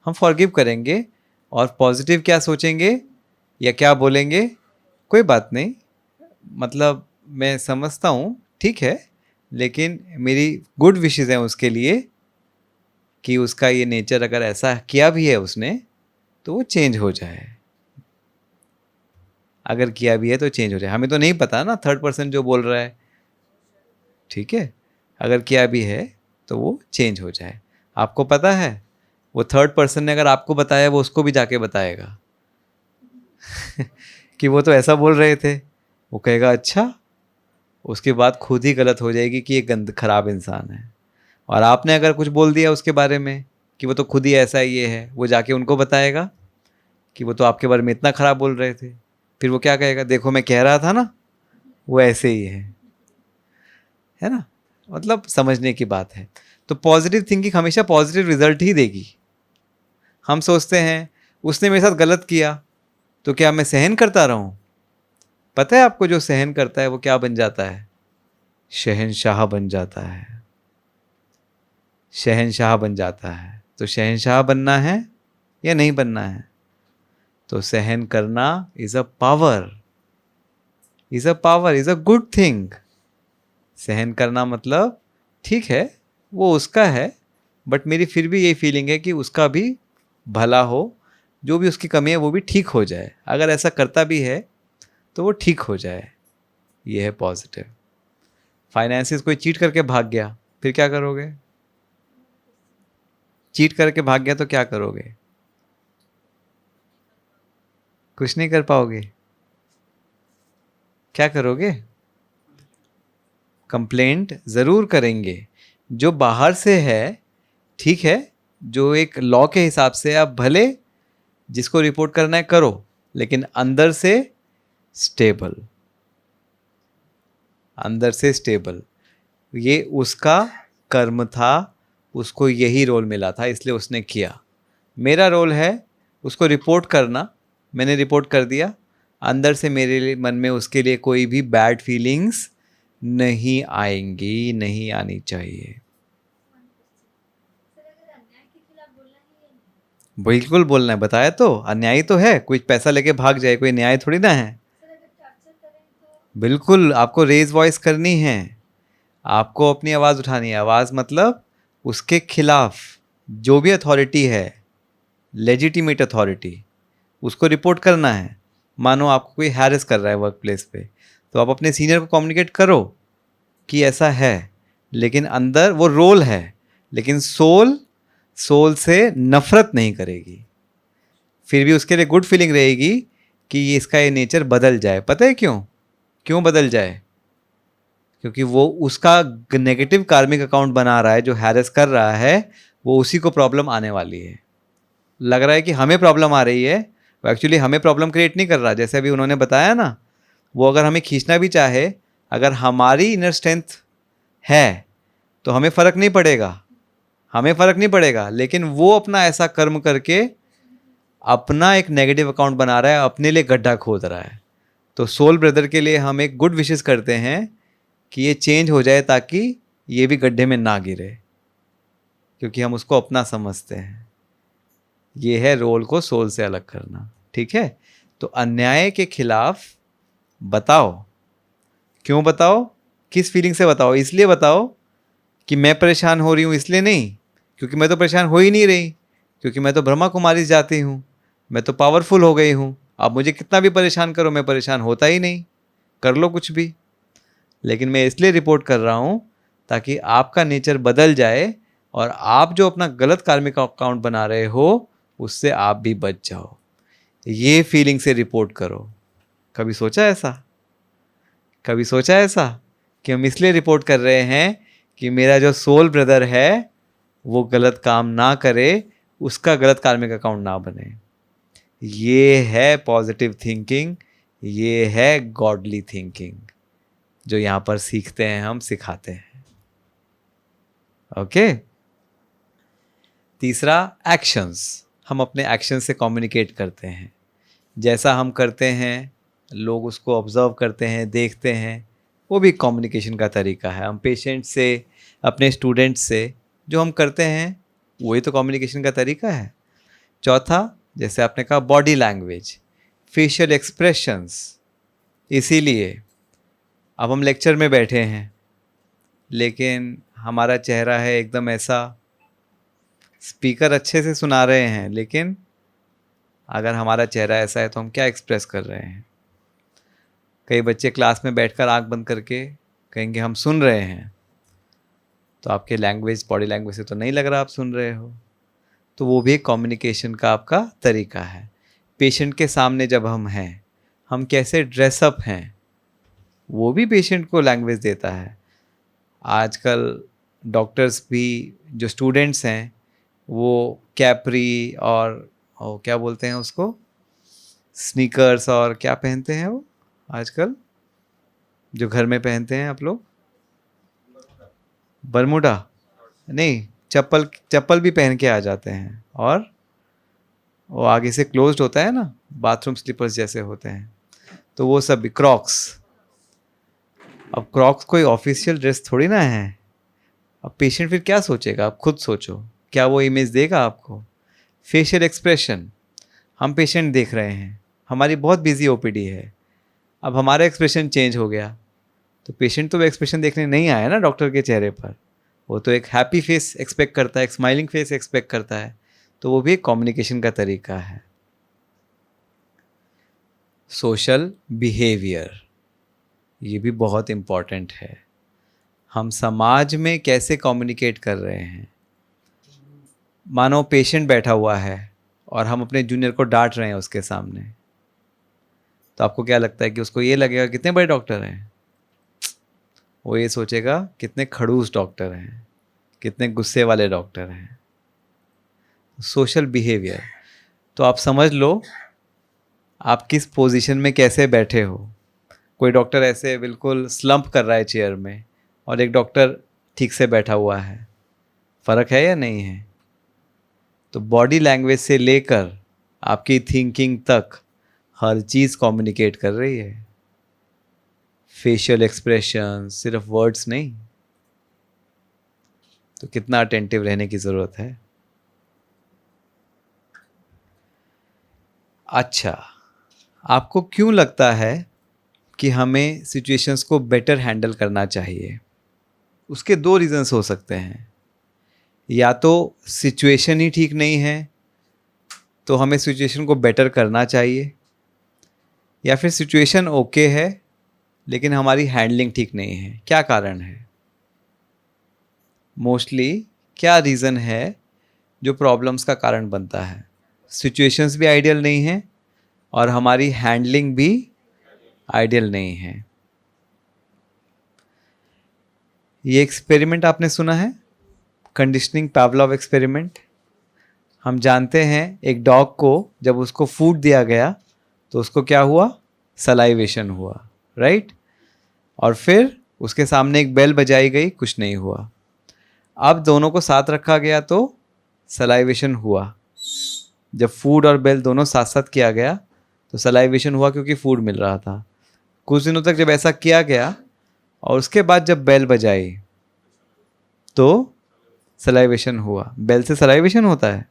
हम फॉरगिव करेंगे और पॉजिटिव क्या सोचेंगे या क्या बोलेंगे? कोई बात नहीं, मतलब मैं समझता हूँ, ठीक है, लेकिन मेरी गुड विशेज़ हैं उसके लिए कि उसका ये नेचर अगर ऐसा किया भी है उसने, तो वो चेंज हो जाए। अगर किया भी है तो चेंज हो जाए। हमें तो नहीं पता ना, थर्ड पर्सन जो बोल रहा है, ठीक है, अगर किया भी है तो वो चेंज हो जाए। आपको पता है वो थर्ड पर्सन ने अगर आपको बताया, वो उसको भी जाके बताएगा कि वो तो ऐसा बोल रहे थे, वो कहेगा अच्छा, उसके बाद खुद ही गलत हो जाएगी कि ये गंद खराब इंसान है। और आपने अगर कुछ बोल दिया उसके बारे में कि वो तो खुद ही ऐसा ये है, वो जाके उनको बताएगा कि वो तो आपके बारे में इतना ख़राब बोल रहे थे। फिर वो क्या कहेगा, देखो मैं कह रहा था ना, वो ऐसे ही है ना। मतलब समझने की बात है। तो पॉजिटिव थिंकिंग हमेशा पॉजिटिव रिजल्ट ही देगी। हम सोचते हैं उसने मेरे साथ गलत किया तो क्या मैं सहन करता रहूं? पता है आपको, जो सहन करता है वो क्या बन जाता है? शहंशाह बन जाता है। शहंशाह बन जाता है। तो शहंशाह बनना है या नहीं बनना है? तो सहन करना is a power, is a power, is a good thing. सहन करना मतलब ठीक है वो उसका है, बट मेरी फिर भी यही फीलिंग है कि उसका भी भला हो, जो भी उसकी कमी है वो भी ठीक हो जाए। अगर ऐसा करता भी है तो वो ठीक हो जाए। ये है पॉजिटिव। फाइनेंसिस कोई चीट करके भाग गया, फिर क्या करोगे? चीट करके भाग गया तो क्या करोगे? कुछ नहीं कर पाओगे। क्या करोगे? कंप्लेंट ज़रूर करेंगे। जो बाहर से है ठीक है, जो एक लॉ के हिसाब से आप भले जिसको रिपोर्ट करना है करो, लेकिन अंदर से स्टेबल, अंदर से स्टेबल। ये उसका कर्म था, उसको यही रोल मिला था इसलिए उसने किया। मेरा रोल है उसको रिपोर्ट करना, मैंने रिपोर्ट कर दिया। अंदर से मेरे लिए मन में उसके लिए कोई भी बैड फीलिंग्स नहीं आएंगी, नहीं आनी चाहिए। बिल्कुल बोलना है, बताया तो अन्यायी तो है, कोई पैसा लेके भाग जाए कोई न्याय थोड़ी ना है। बिल्कुल आपको रेज वॉइस करनी है, आपको अपनी आवाज़ उठानी है। आवाज़ मतलब उसके खिलाफ जो भी अथॉरिटी है, लेजिटिमेट अथॉरिटी, उसको रिपोर्ट करना है। मानो आपको कोई हैरेस कर रहा है वर्क प्लेस पे, तो आप अपने सीनियर को कम्युनिकेट करो कि ऐसा है, लेकिन अंदर वो रोल है, लेकिन सोल सोल से नफरत नहीं करेगी। फिर भी उसके लिए गुड फीलिंग रहेगी कि ये इसका ये नेचर बदल जाए। पता है क्यों? क्यों बदल जाए? क्योंकि वो उसका नेगेटिव कार्मिक अकाउंट बना रहा है, जो हैरेस कर रहा है वो उसी को प्रॉब्लम आने वाली है। लग रहा है कि हमें प्रॉब्लम आ रही है, वो एक्चुअली हमें प्रॉब्लम क्रिएट नहीं कर रहा। जैसे अभी उन्होंने बताया ना, वो अगर हमें खींचना भी चाहे, अगर हमारी इनर स्ट्रेंथ है तो हमें फ़र्क नहीं पड़ेगा, हमें फ़र्क नहीं पड़ेगा। लेकिन वो अपना ऐसा कर्म करके अपना एक नेगेटिव अकाउंट बना रहा है, अपने लिए गड्ढा खोद रहा है। तो सोल ब्रदर के लिए हम एक गुड विशेस करते हैं कि ये चेंज हो जाए ताकि ये भी गड्ढे में ना गिरे, क्योंकि हम उसको अपना समझते हैं। ये है रोल को सोल से अलग करना। ठीक है, तो अन्याय के खिलाफ बताओ। क्यों बताओ? किस फीलिंग से बताओ? इसलिए बताओ कि मैं परेशान हो रही हूँ इसलिए नहीं, क्योंकि मैं तो परेशान हो ही नहीं रही, क्योंकि मैं तो ब्रह्मा कुमारी जाती हूँ, मैं तो पावरफुल हो गई हूँ। आप मुझे कितना भी परेशान करो, मैं परेशान होता ही नहीं। कर लो कुछ भी, लेकिन मैं इसलिए रिपोर्ट कर रहा हूँ ताकि आपका नेचर बदल जाए और आप जो अपना गलत कार्मिक अकाउंट बना रहे हो उससे आप भी बच जाओ। ये फीलिंग से रिपोर्ट करो। कभी सोचा ऐसा? कभी सोचा ऐसा कि हम इसलिए रिपोर्ट कर रहे हैं कि मेरा जो सोल ब्रदर है वो गलत काम ना करे, उसका गलत कार्मिक अकाउंट ना बने। ये है पॉजिटिव थिंकिंग, ये है गॉडली थिंकिंग, जो यहाँ पर सीखते हैं, हम सिखाते हैं। ओके। तीसरा, एक्शंस। हम अपने एक्शन से कम्युनिकेट करते हैं। जैसा हम करते हैं लोग उसको ऑब्जर्व करते हैं, देखते हैं, वो भी कम्युनिकेशन का तरीका है। हम पेशेंट से, अपने स्टूडेंट से जो हम करते हैं वही तो कम्युनिकेशन का तरीका है। चौथा, जैसे आपने कहा, बॉडी लैंग्वेज, फेशियल एक्सप्रेशंस। इसीलिए अब हम लेक्चर में बैठे हैं लेकिन हमारा चेहरा है एकदम ऐसा, स्पीकर अच्छे से सुना रहे हैं लेकिन अगर हमारा चेहरा ऐसा है तो हम क्या एक्सप्रेस कर रहे हैं? कई बच्चे क्लास में बैठकर आंख बंद करके कहेंगे हम सुन रहे हैं, तो आपके लैंग्वेज, बॉडी लैंग्वेज से तो नहीं लग रहा आप सुन रहे हो। तो वो भी एक कम्युनिकेशन का आपका तरीका है। पेशेंट के सामने जब हम हैं, हम कैसे ड्रेसअप हैं, वो भी पेशेंट को लैंग्वेज देता है। आजकल डॉक्टर्स भी, जो स्टूडेंट्स हैं वो कैप्री और क्या बोलते हैं उसको, स्नीकर्स, और क्या पहनते हैं वो आजकल जो घर में पहनते हैं आप लोग, बरमूडा नहीं, चप्पल चप्पल भी पहन के आ जाते हैं, और वो आगे से क्लोज्ड होता है ना, बाथरूम स्लीपर्स जैसे होते हैं, तो वो सब भी क्रॉक्स। अब क्रॉक्स कोई ऑफिशियल ड्रेस थोड़ी ना है। अब पेशेंट फिर क्या सोचेगा, आप खुद सोचो, क्या वो इमेज देगा आपको? फेशियल एक्सप्रेशन, हम पेशेंट देख रहे हैं, हमारी बहुत बिजी ओपीडी है, अब हमारा एक्सप्रेशन चेंज हो गया, तो पेशेंट तो वो एक्सप्रेशन देखने नहीं आया ना डॉक्टर के चेहरे पर, वो तो एक हैप्पी फेस एक्सपेक्ट करता है, एक स्माइलिंग फेस एक्सपेक्ट करता है, तो वो भी एक कम्युनिकेशन का तरीका है। सोशल बिहेवियर, ये भी बहुत इम्पॉर्टेंट है, हम समाज में कैसे कम्युनिकेट कर रहे हैं। मानो पेशेंट बैठा हुआ है और हम अपने जूनियर को डांट रहे हैं उसके सामने, तो आपको क्या लगता है कि उसको ये लगेगा कितने बड़े डॉक्टर हैं? वो ये सोचेगा कितने खड़ूस डॉक्टर हैं, कितने गुस्से वाले डॉक्टर हैं। सोशल बिहेवियर, तो आप समझ लो आप किस पोजीशन में कैसे बैठे हो। कोई डॉक्टर ऐसे बिल्कुल स्लंप कर रहा है चेयर में, और एक डॉक्टर ठीक से बैठा हुआ है, फ़र्क है या नहीं है? तो बॉडी लैंग्वेज से लेकर आपकी थिंकिंग तक हर चीज़ कम्युनिकेट कर रही है। फेशियल एक्सप्रेशन, सिर्फ वर्ड्स नहीं। तो कितना अटेंटिव रहने की ज़रूरत है। अच्छा, आपको क्यों लगता है कि हमें सिचुएशंस को बेटर हैंडल करना चाहिए? उसके दो रीज़न्स हो सकते हैं। या तो सिचुएशन ही ठीक नहीं है, तो हमें सिचुएशन को बेटर करना चाहिए, या फिर सिचुएशन ओके है लेकिन हमारी हैंडलिंग ठीक नहीं है। क्या कारण है? मोस्टली क्या रीज़न है जो प्रॉब्लम्स का कारण बनता है? सिचुएशंस भी आइडियल नहीं है और हमारी हैंडलिंग भी आइडियल नहीं है। ये एक्सपेरिमेंट आपने सुना है, कंडीशनिंग पावलोव एक्सपेरिमेंट। हम जानते हैं एक डॉग को जब उसको फूड दिया गया तो उसको क्या हुआ? सलाइवेशन हुआ, राइट? और फिर उसके सामने एक बेल बजाई गई, कुछ नहीं हुआ। अब दोनों को साथ रखा गया तो सलाइवेशन हुआ। जब फूड और बेल दोनों साथ साथ किया गया तो सलाइवेशन हुआ क्योंकि फूड मिल रहा था। कुछ दिनों तक जब ऐसा किया गया और उसके बाद जब बेल बजाई तो सलाइवेशन हुआ। बेल से सलाइवेशन होता है?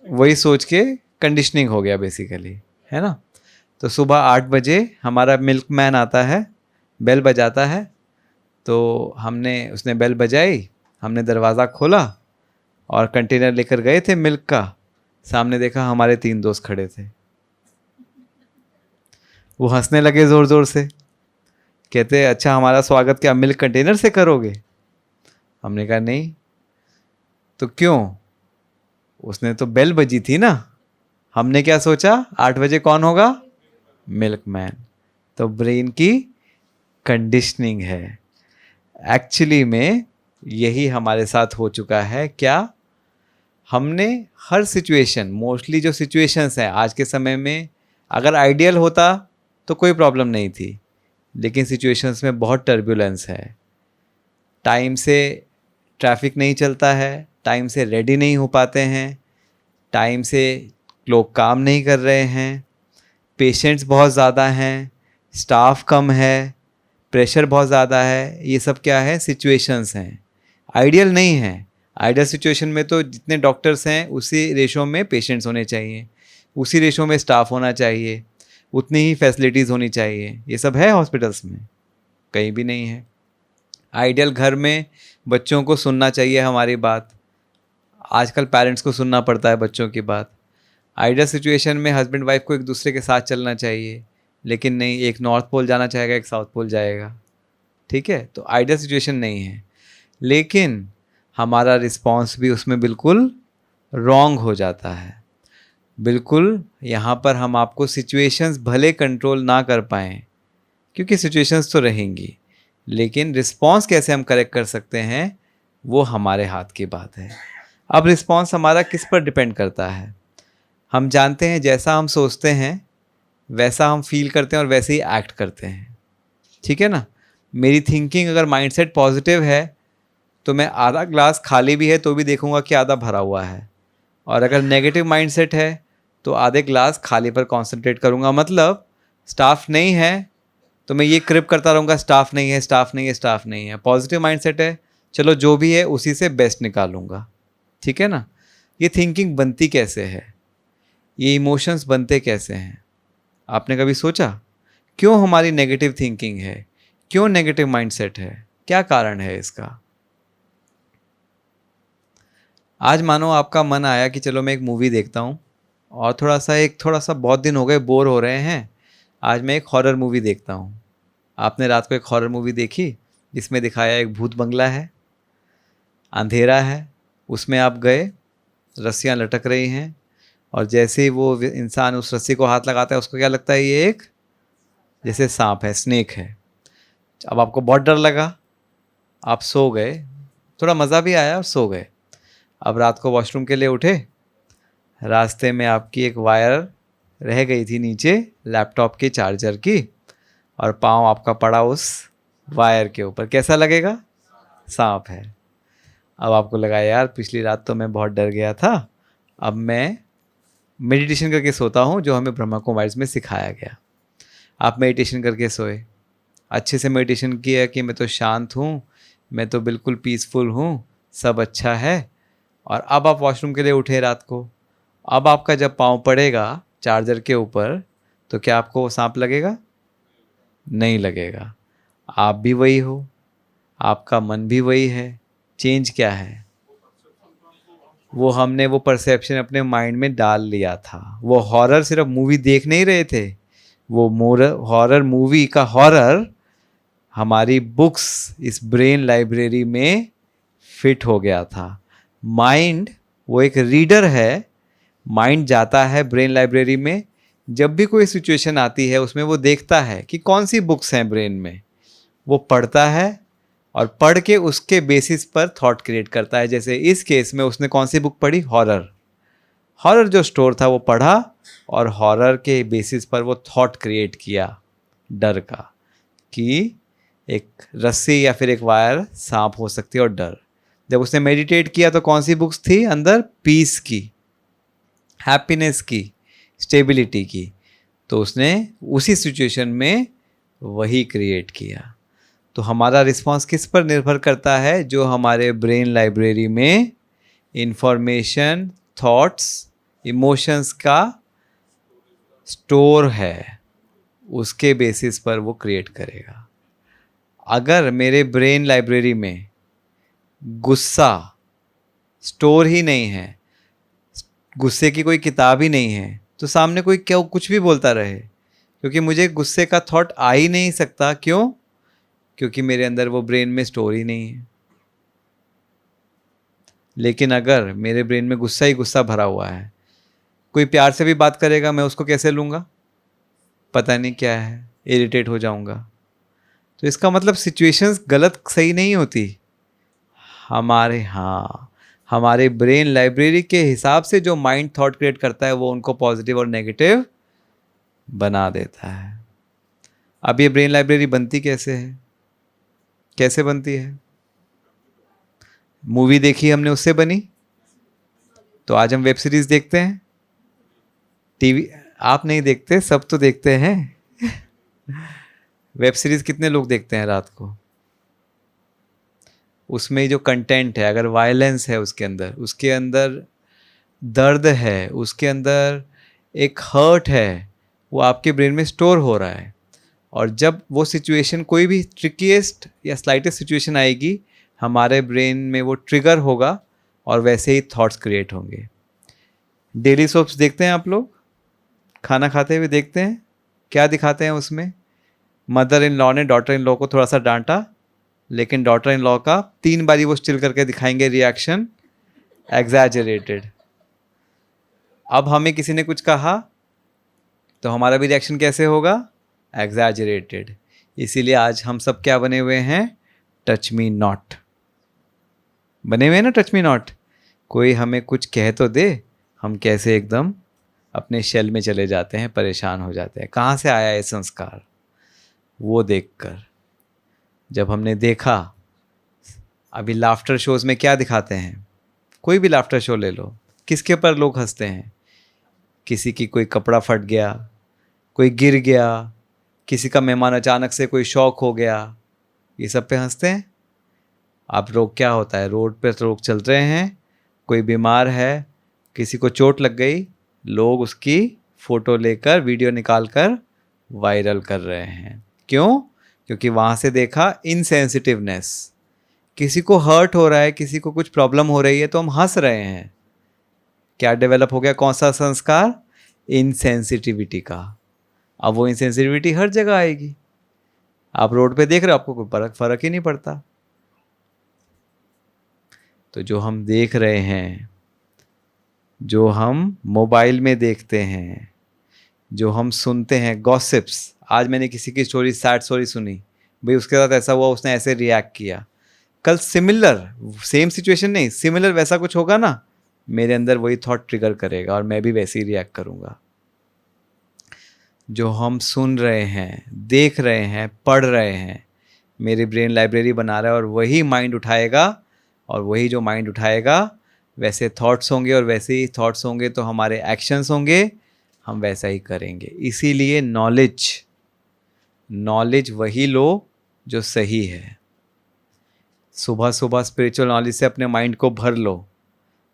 वही सोच के कंडीशनिंग हो गया बेसिकली, है ना? तो सुबह 8 बजे हमारा मिल्कमैन आता है, बेल बजाता है, तो उसने बेल बजाई, हमने दरवाज़ा खोला और कंटेनर लेकर गए थे मिल्क का। सामने देखा हमारे 3 दोस्त खड़े थे। वो हंसने लगे ज़ोर ज़ोर से, कहते अच्छा हमारा स्वागत क्या मिल्क कंटेनर से करोगे? हमने कहा नहीं। तो क्यों? उसने तो बेल बजी थी ना। हमने क्या सोचा, 8 बजे कौन होगा? मिल्कमैन। तो ब्रेन की कंडीशनिंग है। एक्चुअली में यही हमारे साथ हो चुका है। क्या? हमने हर सिचुएशन, मोस्टली जो सिचुएशंस हैं आज के समय में, अगर आइडियल होता तो कोई प्रॉब्लम नहीं थी, लेकिन सिचुएशंस में बहुत टर्बुलेंस है। टाइम से ट्रैफिक नहीं चलता है, टाइम से रेडी नहीं हो पाते हैं, टाइम से लोग काम नहीं कर रहे हैं, पेशेंट्स बहुत ज़्यादा हैं, स्टाफ कम है, प्रेशर बहुत ज़्यादा है। ये सब क्या है? सिचुएशंस हैं, आइडियल नहीं है। आइडियल सिचुएशन में तो जितने डॉक्टर्स हैं उसी रेशो में पेशेंट्स होने चाहिए, उसी रेशो में स्टाफ होना चाहिए, उतनी ही फैसिलिटीज़ होनी चाहिए। ये सब है हॉस्पिटल्स में? कहीं भी नहीं है। आइडियल घर में बच्चों को सुनना चाहिए हमारी बात, आजकल पेरेंट्स को सुनना पड़ता है बच्चों की बात। आइडियल सिचुएशन में हस्बैंड वाइफ को एक दूसरे के साथ चलना चाहिए, लेकिन नहीं, एक नॉर्थ पोल जाना चाहेगा, एक साउथ पोल जाएगा। ठीक है, तो आइडियल सिचुएशन नहीं है, लेकिन हमारा रिस्पॉन्स भी उसमें बिल्कुल रॉन्ग हो जाता है। बिल्कुल यहाँ पर हम आपको सिचुएशंस भले कंट्रोल ना कर पाएँ, क्योंकि सिचुएशंस तो रहेंगी, लेकिन रिस्पॉन्स कैसे हम करेक्ट कर सकते हैं वो हमारे हाथ की बात है। अब रिस्पॉन्स हमारा किस पर डिपेंड करता है? हम जानते हैं जैसा हम सोचते हैं वैसा हम फील करते हैं और वैसे ही एक्ट करते हैं, ठीक है ना। मेरी थिंकिंग अगर माइंडसेट पॉजिटिव है तो मैं आधा ग्लास खाली भी है तो भी देखूंगा कि आधा भरा हुआ है, और अगर नेगेटिव माइंडसेट है तो आधे ग्लास खाली पर कॉन्सेंट्रेट करूंगा। मतलब स्टाफ नहीं है तो मैं ये क्रिप करता रहूँगा, स्टाफ नहीं है, स्टाफ नहीं है, स्टाफ नहीं है। पॉजिटिव माइंडसेट है, चलो जो भी है उसी से बेस्ट निकालूंगा, ठीक है ना। ये थिंकिंग बनती कैसे है, ये इमोशंस बनते कैसे हैं? आपने कभी सोचा क्यों हमारी नेगेटिव थिंकिंग है, क्यों नेगेटिव माइंडसेट है, क्या कारण है इसका? आज मानो आपका मन आया कि चलो मैं एक मूवी देखता हूँ, और थोड़ा सा बहुत दिन हो गए बोर हो रहे हैं, आज मैं एक हॉरर मूवी देखता हूँ। आपने रात को एक हॉरर मूवी देखी जिसमें दिखाया एक भूत बंगला है, अंधेरा है, उसमें आप गए, रस्सियाँ लटक रही हैं, और जैसे ही वो इंसान उस रस्सी को हाथ लगाता है उसको क्या लगता है, ये एक जैसे सांप है, स्नेक है। अब आपको बहुत डर लगा, आप सो गए, थोड़ा मज़ा भी आया और सो गए। अब रात को वॉशरूम के लिए उठे, रास्ते में आपकी एक वायर रह गई थी नीचे लैपटॉप के चार्जर की, और पाँव आपका पड़ा उस वायर के ऊपर, कैसा लगेगा? सांप है। अब आपको लगा यार पिछली रात तो मैं बहुत डर गया था, अब मैं मेडिटेशन करके सोता हूँ जो हमें ब्रह्मा कुमारीज में सिखाया गया। आप मेडिटेशन करके सोए, अच्छे से मेडिटेशन किया कि मैं तो शांत हूँ, मैं तो बिल्कुल पीसफुल हूँ, सब अच्छा है। और अब आप वॉशरूम के लिए उठे रात को, अब आपका जब पाँव पड़ेगा चार्जर के ऊपर तो क्या आपको सांप लगेगा? नहीं लगेगा। आप भी वही हो, आपका मन भी वही है, चेंज क्या है? वो हमने वो परसेप्शन अपने माइंड में डाल लिया था। वो हॉरर सिर्फ मूवी देख नहीं रहे थे, वो हॉरर मूवी का हॉरर हमारी बुक्स इस ब्रेन लाइब्रेरी में फिट हो गया था। माइंड वो एक रीडर है, माइंड जाता है ब्रेन लाइब्रेरी में, जब भी कोई सिचुएशन आती है उसमें वो देखता है कि कौन सी बुक्स हैं ब्रेन में, वो पढ़ता है और पढ़ के उसके बेसिस पर थॉट क्रिएट करता है। जैसे इस केस में उसने कौन सी बुक पढ़ी? हॉरर। हॉरर जो स्टोर था वो पढ़ा और हॉरर के बेसिस पर वो थॉट क्रिएट किया डर का, कि एक रस्सी या फिर एक वायर सांप हो सकती है, और डर। जब उसने मेडिटेट किया तो कौन सी बुक्स थी अंदर? पीस की, हैप्पीनेस की, स्टेबिलिटी की। तो उसने उसी सिचुएशन में वही क्रिएट किया। तो हमारा रिस्पांस किस पर निर्भर करता है? जो हमारे ब्रेन लाइब्रेरी में इंफॉर्मेशन, थॉट्स, इमोशंस का स्टोर है, उसके बेसिस पर वो क्रिएट करेगा। अगर मेरे ब्रेन लाइब्रेरी में गुस्सा स्टोर ही नहीं है, गुस्से की कोई किताब ही नहीं है, तो सामने कोई क्या कुछ भी बोलता रहे, क्योंकि मुझे गुस्से का थॉट आ ही नहीं सकता। क्यों? क्योंकि मेरे अंदर वो ब्रेन में स्टोर ही नहीं है। लेकिन अगर मेरे ब्रेन में गुस्सा ही गुस्सा भरा हुआ है, कोई प्यार से भी बात करेगा, मैं उसको कैसे लूँगा? पता नहीं क्या है, इरिटेट हो जाऊँगा। तो इसका मतलब सिचुएशंस गलत सही नहीं होती, हमारे ब्रेन लाइब्रेरी के हिसाब से जो माइंड थॉट क्रिएट करता है वो उनको पॉजिटिव और नेगेटिव बना देता है। अब ये ब्रेन लाइब्रेरी बनती कैसे है? कैसे बनती है? मूवी देखी हमने उससे बनी, तो आज हम वेब सीरीज देखते हैं। टीवी आप नहीं देखते, सब तो देखते हैं। वेब सीरीज कितने लोग देखते हैं रात को? उसमें जो कंटेंट है, अगर वायलेंस है उसके अंदर दर्द है, उसके अंदर एक हर्ट है, वो आपके ब्रेन में स्टोर हो रहा है। और जब वो सिचुएशन, कोई भी ट्रिकीएस्ट या स्लाइटेस्ट सिचुएशन आएगी, हमारे ब्रेन में वो ट्रिगर होगा और वैसे ही थॉट्स क्रिएट होंगे। डेली सोप्स देखते हैं आप लोग? खाना खाते हुए देखते हैं, क्या दिखाते हैं उसमें? मदर इन लॉ ने डॉटर इन लॉ को थोड़ा सा डांटा, लेकिन डॉटर इन लॉ का 3 बारी वो स्टिल करके दिखाएंगे रिएक्शन, एग्जैजरेटेड। अब हमें किसी ने कुछ कहा तो हमारा भी रिएक्शन कैसे होगा? एग्जैजरेटेड। इसीलिए आज हम सब क्या बने हुए हैं? टच मी नॉट बने हुए हैं ना, टच मी नॉट। कोई हमें कुछ कह तो दे, हम कैसे एकदम अपने शेल में चले जाते हैं, परेशान हो जाते हैं। कहाँ से आया ये संस्कार? वो देखकर। जब हमने देखा, अभी लाफ्टर शोज में क्या दिखाते हैं? कोई भी लाफ्टर शो ले लो, किसके ऊपर लोग हंसते हैं? किसी की कोई कपड़ा फट गया, कोई गिर गया, किसी का मेहमान अचानक से कोई शॉक हो गया, ये सब पे हंसते हैं। आप लोग क्या होता है, रोड पे लोग चल रहे हैं, कोई बीमार है, किसी को चोट लग गई, लोग उसकी फ़ोटो लेकर वीडियो निकाल कर वायरल कर रहे हैं। क्यों? क्योंकि वहाँ से देखा इनसेंसिटिवनेस। किसी को हर्ट हो रहा है, किसी को कुछ प्रॉब्लम हो रही है तो हम हंस रहे हैं। क्या डेवलप हो गया? कौन सा संस्कार? इनसेंसिटिविटी का। अब वो इनसेंसिटिविटी हर जगह आएगी। आप रोड पे देख रहे हो, आपको कोई फर्क ही नहीं पड़ता। तो जो हम देख रहे हैं, जो हम मोबाइल में देखते हैं, जो हम सुनते हैं गॉसिप्स। आज मैंने किसी की स्टोरी, सैड स्टोरी सुनी, भाई उसके साथ ऐसा हुआ, उसने ऐसे रिएक्ट किया। कल सिमिलर, सेम सिचुएशन नहीं, सिमिलर वैसा कुछ होगा ना, मेरे अंदर वही थॉट ट्रिगर करेगा और मैं भी वैसे ही रिएक्ट करूँगा। जो हम सुन रहे हैं, देख रहे हैं, पढ़ रहे हैं, मेरी ब्रेन लाइब्रेरी बना रहा है और वही माइंड उठाएगा, और वही जो माइंड उठाएगा वैसे थॉट्स होंगे, और वैसे ही थॉट्स होंगे तो हमारे एक्शंस होंगे, हम वैसा ही करेंगे। इसीलिए नॉलेज वही लो जो सही है। सुबह सुबह स्पिरिचुअल नॉलेज से अपने माइंड को भर लो,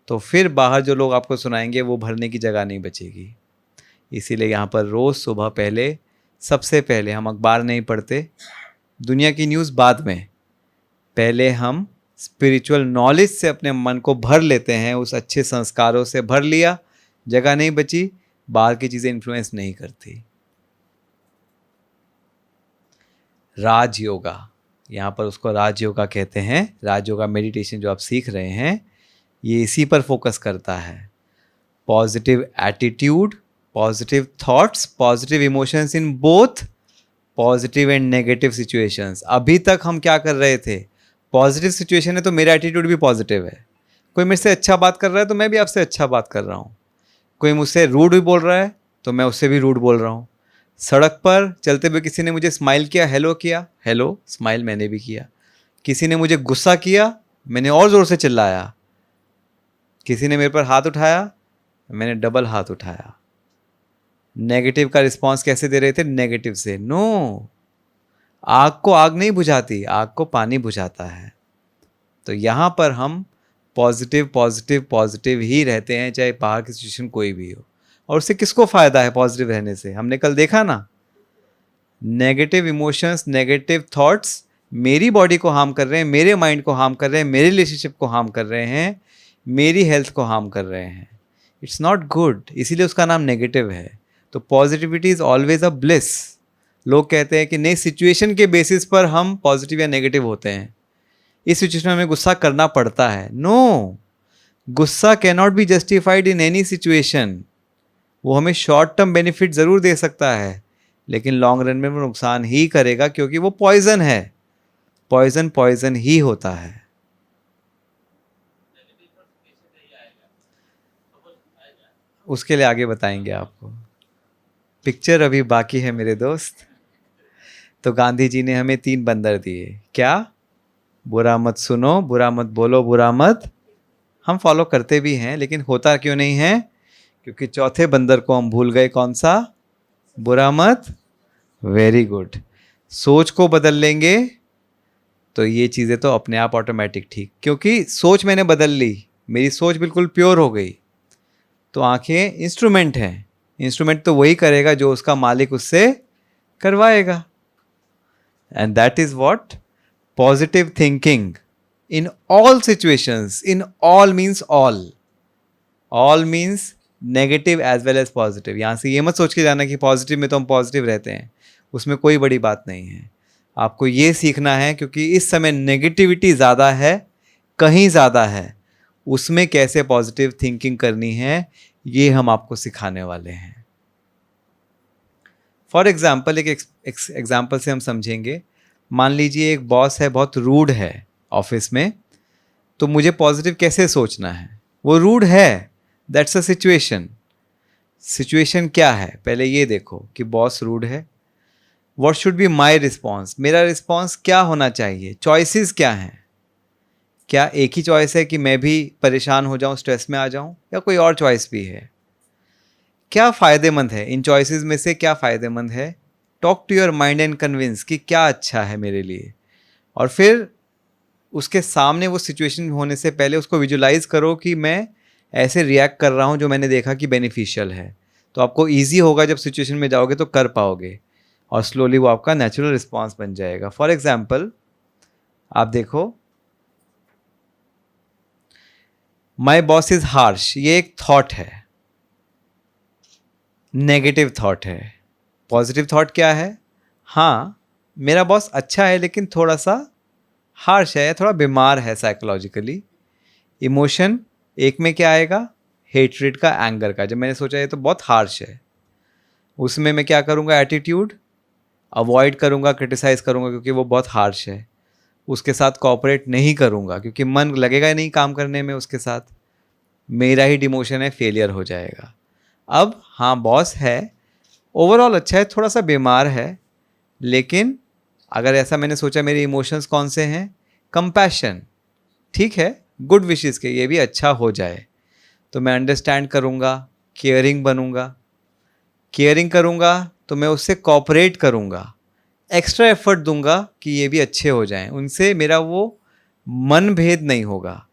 तो फिर बाहर जो लोग आपको सुनाएंगे वो भरने की जगह नहीं बचेगी। इसीलिए यहाँ पर रोज़ सुबह पहले, सबसे पहले हम अखबार नहीं पढ़ते, दुनिया की न्यूज़ बाद में, पहले हम स्पिरिचुअल नॉलेज से अपने मन को भर लेते हैं। उस अच्छे संस्कारों से भर लिया, जगह नहीं बची, बाहर की चीज़ें इन्फ्लुएंस नहीं करती। राज योगा, यहाँ पर उसको राज योगा कहते हैं। राज योगा मेडिटेशन जो आप सीख रहे हैं, ये इसी पर फोकस करता है। Positive attitude, positive thoughts, positive emotions in both positive and negative situations. अभी तक हम क्या कर रहे थे? पॉजिटिव सिचुएशन है तो मेरा एटीट्यूड भी पॉजिटिव है। कोई मेरे से अच्छा बात कर रहा है तो मैं भी आपसे अच्छा बात कर रहा हूँ। कोई मुझसे रूड भी बोल रहा है तो मैं उससे भी रूड बोल रहा हूँ। सड़क पर चलते हुए किसी ने मुझे स्माइल किया, हेलो किया, हेलो, स्माइल मैंने भी किया। किसी ने मुझे गुस्सा किया, मैंने और ज़ोर से चिल्लाया। किसी ने मेरे पर हाथ उठाया, मैंने डबल हाथ उठाया। नेगेटिव का रिस्पॉन्स कैसे दे रहे थे? नेगेटिव से। नो, आग को आग नहीं बुझाती, आग को पानी बुझाता है। तो यहाँ पर हम पॉजिटिव पॉजिटिव पॉजिटिव ही रहते हैं, चाहे बाहर की सिचुएशन कोई भी हो। और उससे किसको फ़ायदा है पॉजिटिव रहने से? हमने कल देखा ना, नेगेटिव इमोशंस, नेगेटिव थॉट्स मेरी बॉडी को हार्म कर रहे हैं, मेरे माइंड को हार्म कर रहे हैं, मेरे रिलेशनशिप को हार्म कर रहे हैं, मेरी हेल्थ को हार्म कर रहे हैं। इट्स नॉट गुड, इसीलिए उसका नाम नेगेटिव है। तो positivity is always a bliss. लोग कहते हैं कि नहीं, सिचुएशन के बेसिस पर हम पॉजिटिव या नेगेटिव होते हैं। इस सिचुएशन में हमें गुस्सा करना पड़ता है। नो, गुस्सा can not be justified in any situation. वो हमें शॉर्ट टर्म बेनिफिट ज़रूर दे सकता है, लेकिन लॉन्ग रन में वो नुकसान ही करेगा, क्योंकि वो पॉइजन है। पॉइजन पॉइजन ही होता है। उसके लिए आगे बताएंगे आपको, पिक्चर अभी बाकी है मेरे दोस्त। तो गांधी जी ने हमें 3 बंदर दिए। क्या? बुरा मत सुनो, बुरा मत बोलो, बुरा मत। हम फॉलो करते भी हैं, लेकिन होता क्यों नहीं है? क्योंकि चौथे बंदर को हम भूल गए। कौन सा? बुरा मत। Very good. सोच को बदल लेंगे तो ये चीज़ें तो अपने आप ऑटोमेटिक ठीक, क्योंकि सोच मैंने बदल ली, मेरी सोच बिल्कुल प्योर हो गई। तो आंखें इंस्ट्रूमेंट हैं, इंस्ट्रूमेंट तो वही करेगा जो उसका मालिक उससे करवाएगा। And that is what positive thinking in all situations. In all means all, all means negative as well as positive. यहाँ से ये मत सोच के जाना कि पॉजिटिव में तो हम पॉजिटिव रहते हैं, उसमें कोई बड़ी बात नहीं है। आपको ये सीखना है, क्योंकि इस समय नेगेटिविटी ज़्यादा है, कहीं ज़्यादा है, उसमें कैसे पॉजिटिव थिंकिंग करनी है, ये हम आपको सिखाने वाले हैं। फॉर एग्जाम्पल एक एग्जाम्पल से हम समझेंगे। मान लीजिए एक बॉस है, बहुत रूड है ऑफिस में, तो मुझे पॉजिटिव कैसे सोचना है? वो रूड है, दैट्स अ सिचुएशन। सिचुएशन क्या है पहले ये देखो कि बॉस रूड है। What should be my response? मेरा रिस्पॉन्स क्या होना चाहिए? चॉइसेस क्या हैं? क्या एक ही चॉइस है कि मैं भी परेशान हो जाऊं, स्ट्रेस में आ जाऊं, या कोई और चॉइस भी है? क्या फ़ायदेमंद है इन चॉइसेस में से? क्या फ़ायदेमंद है? Talk to your mind and convince कि क्या अच्छा है मेरे लिए। और फिर उसके सामने वो सिचुएशन होने से पहले उसको विजुलाइज करो कि मैं ऐसे रिएक्ट कर रहा हूँ जो मैंने देखा कि बेनिफिशियल है। तो आपको ईजी होगा, जब सिचुएशन में जाओगे तो कर पाओगे, और स्लोली वो आपका नेचुरल रिस्पॉन्स बन जाएगा। फॉर एग्जाम्पल आप देखो, माई बॉस इज हार्श, ये एक थॉट है, नेगेटिव थॉट है। पॉजिटिव थॉट क्या है? हाँ, मेरा बॉस अच्छा है लेकिन थोड़ा सा हार्श है, थोड़ा बीमार है साइकोलॉजिकली। इमोशन एक में क्या आएगा? हेट्रेड का, एंगर का। जब मैंने सोचा ये तो बहुत हार्श है, उसमें मैं क्या करूँगा? एटीट्यूड अवॉइड करूँगा, क्रिटिसाइज करूँगा क्योंकि वो बहुत हार्श है। उसके साथ कोऑपरेट नहीं करूँगा क्योंकि मन लगेगा ही नहीं काम करने में उसके साथ। मेरा ही डिमोशन है, फेलियर हो जाएगा। अब हाँ, बॉस है, ओवरऑल अच्छा है, थोड़ा सा बीमार है, लेकिन अगर ऐसा मैंने सोचा, मेरे इमोशंस कौन से हैं? कंपैशन, ठीक है, गुड विशेस के ये भी अच्छा हो जाए, तो मैं अंडरस्टैंड करूँगा, केयरिंग बनूँगा। केयरिंग करूँगा तो मैं उससे कोऑपरेट करूँगा, एक्स्ट्रा एफर्ट दूंगा कि ये भी अच्छे हो जाएं। उनसे मेरा वो मन भेद नहीं होगा,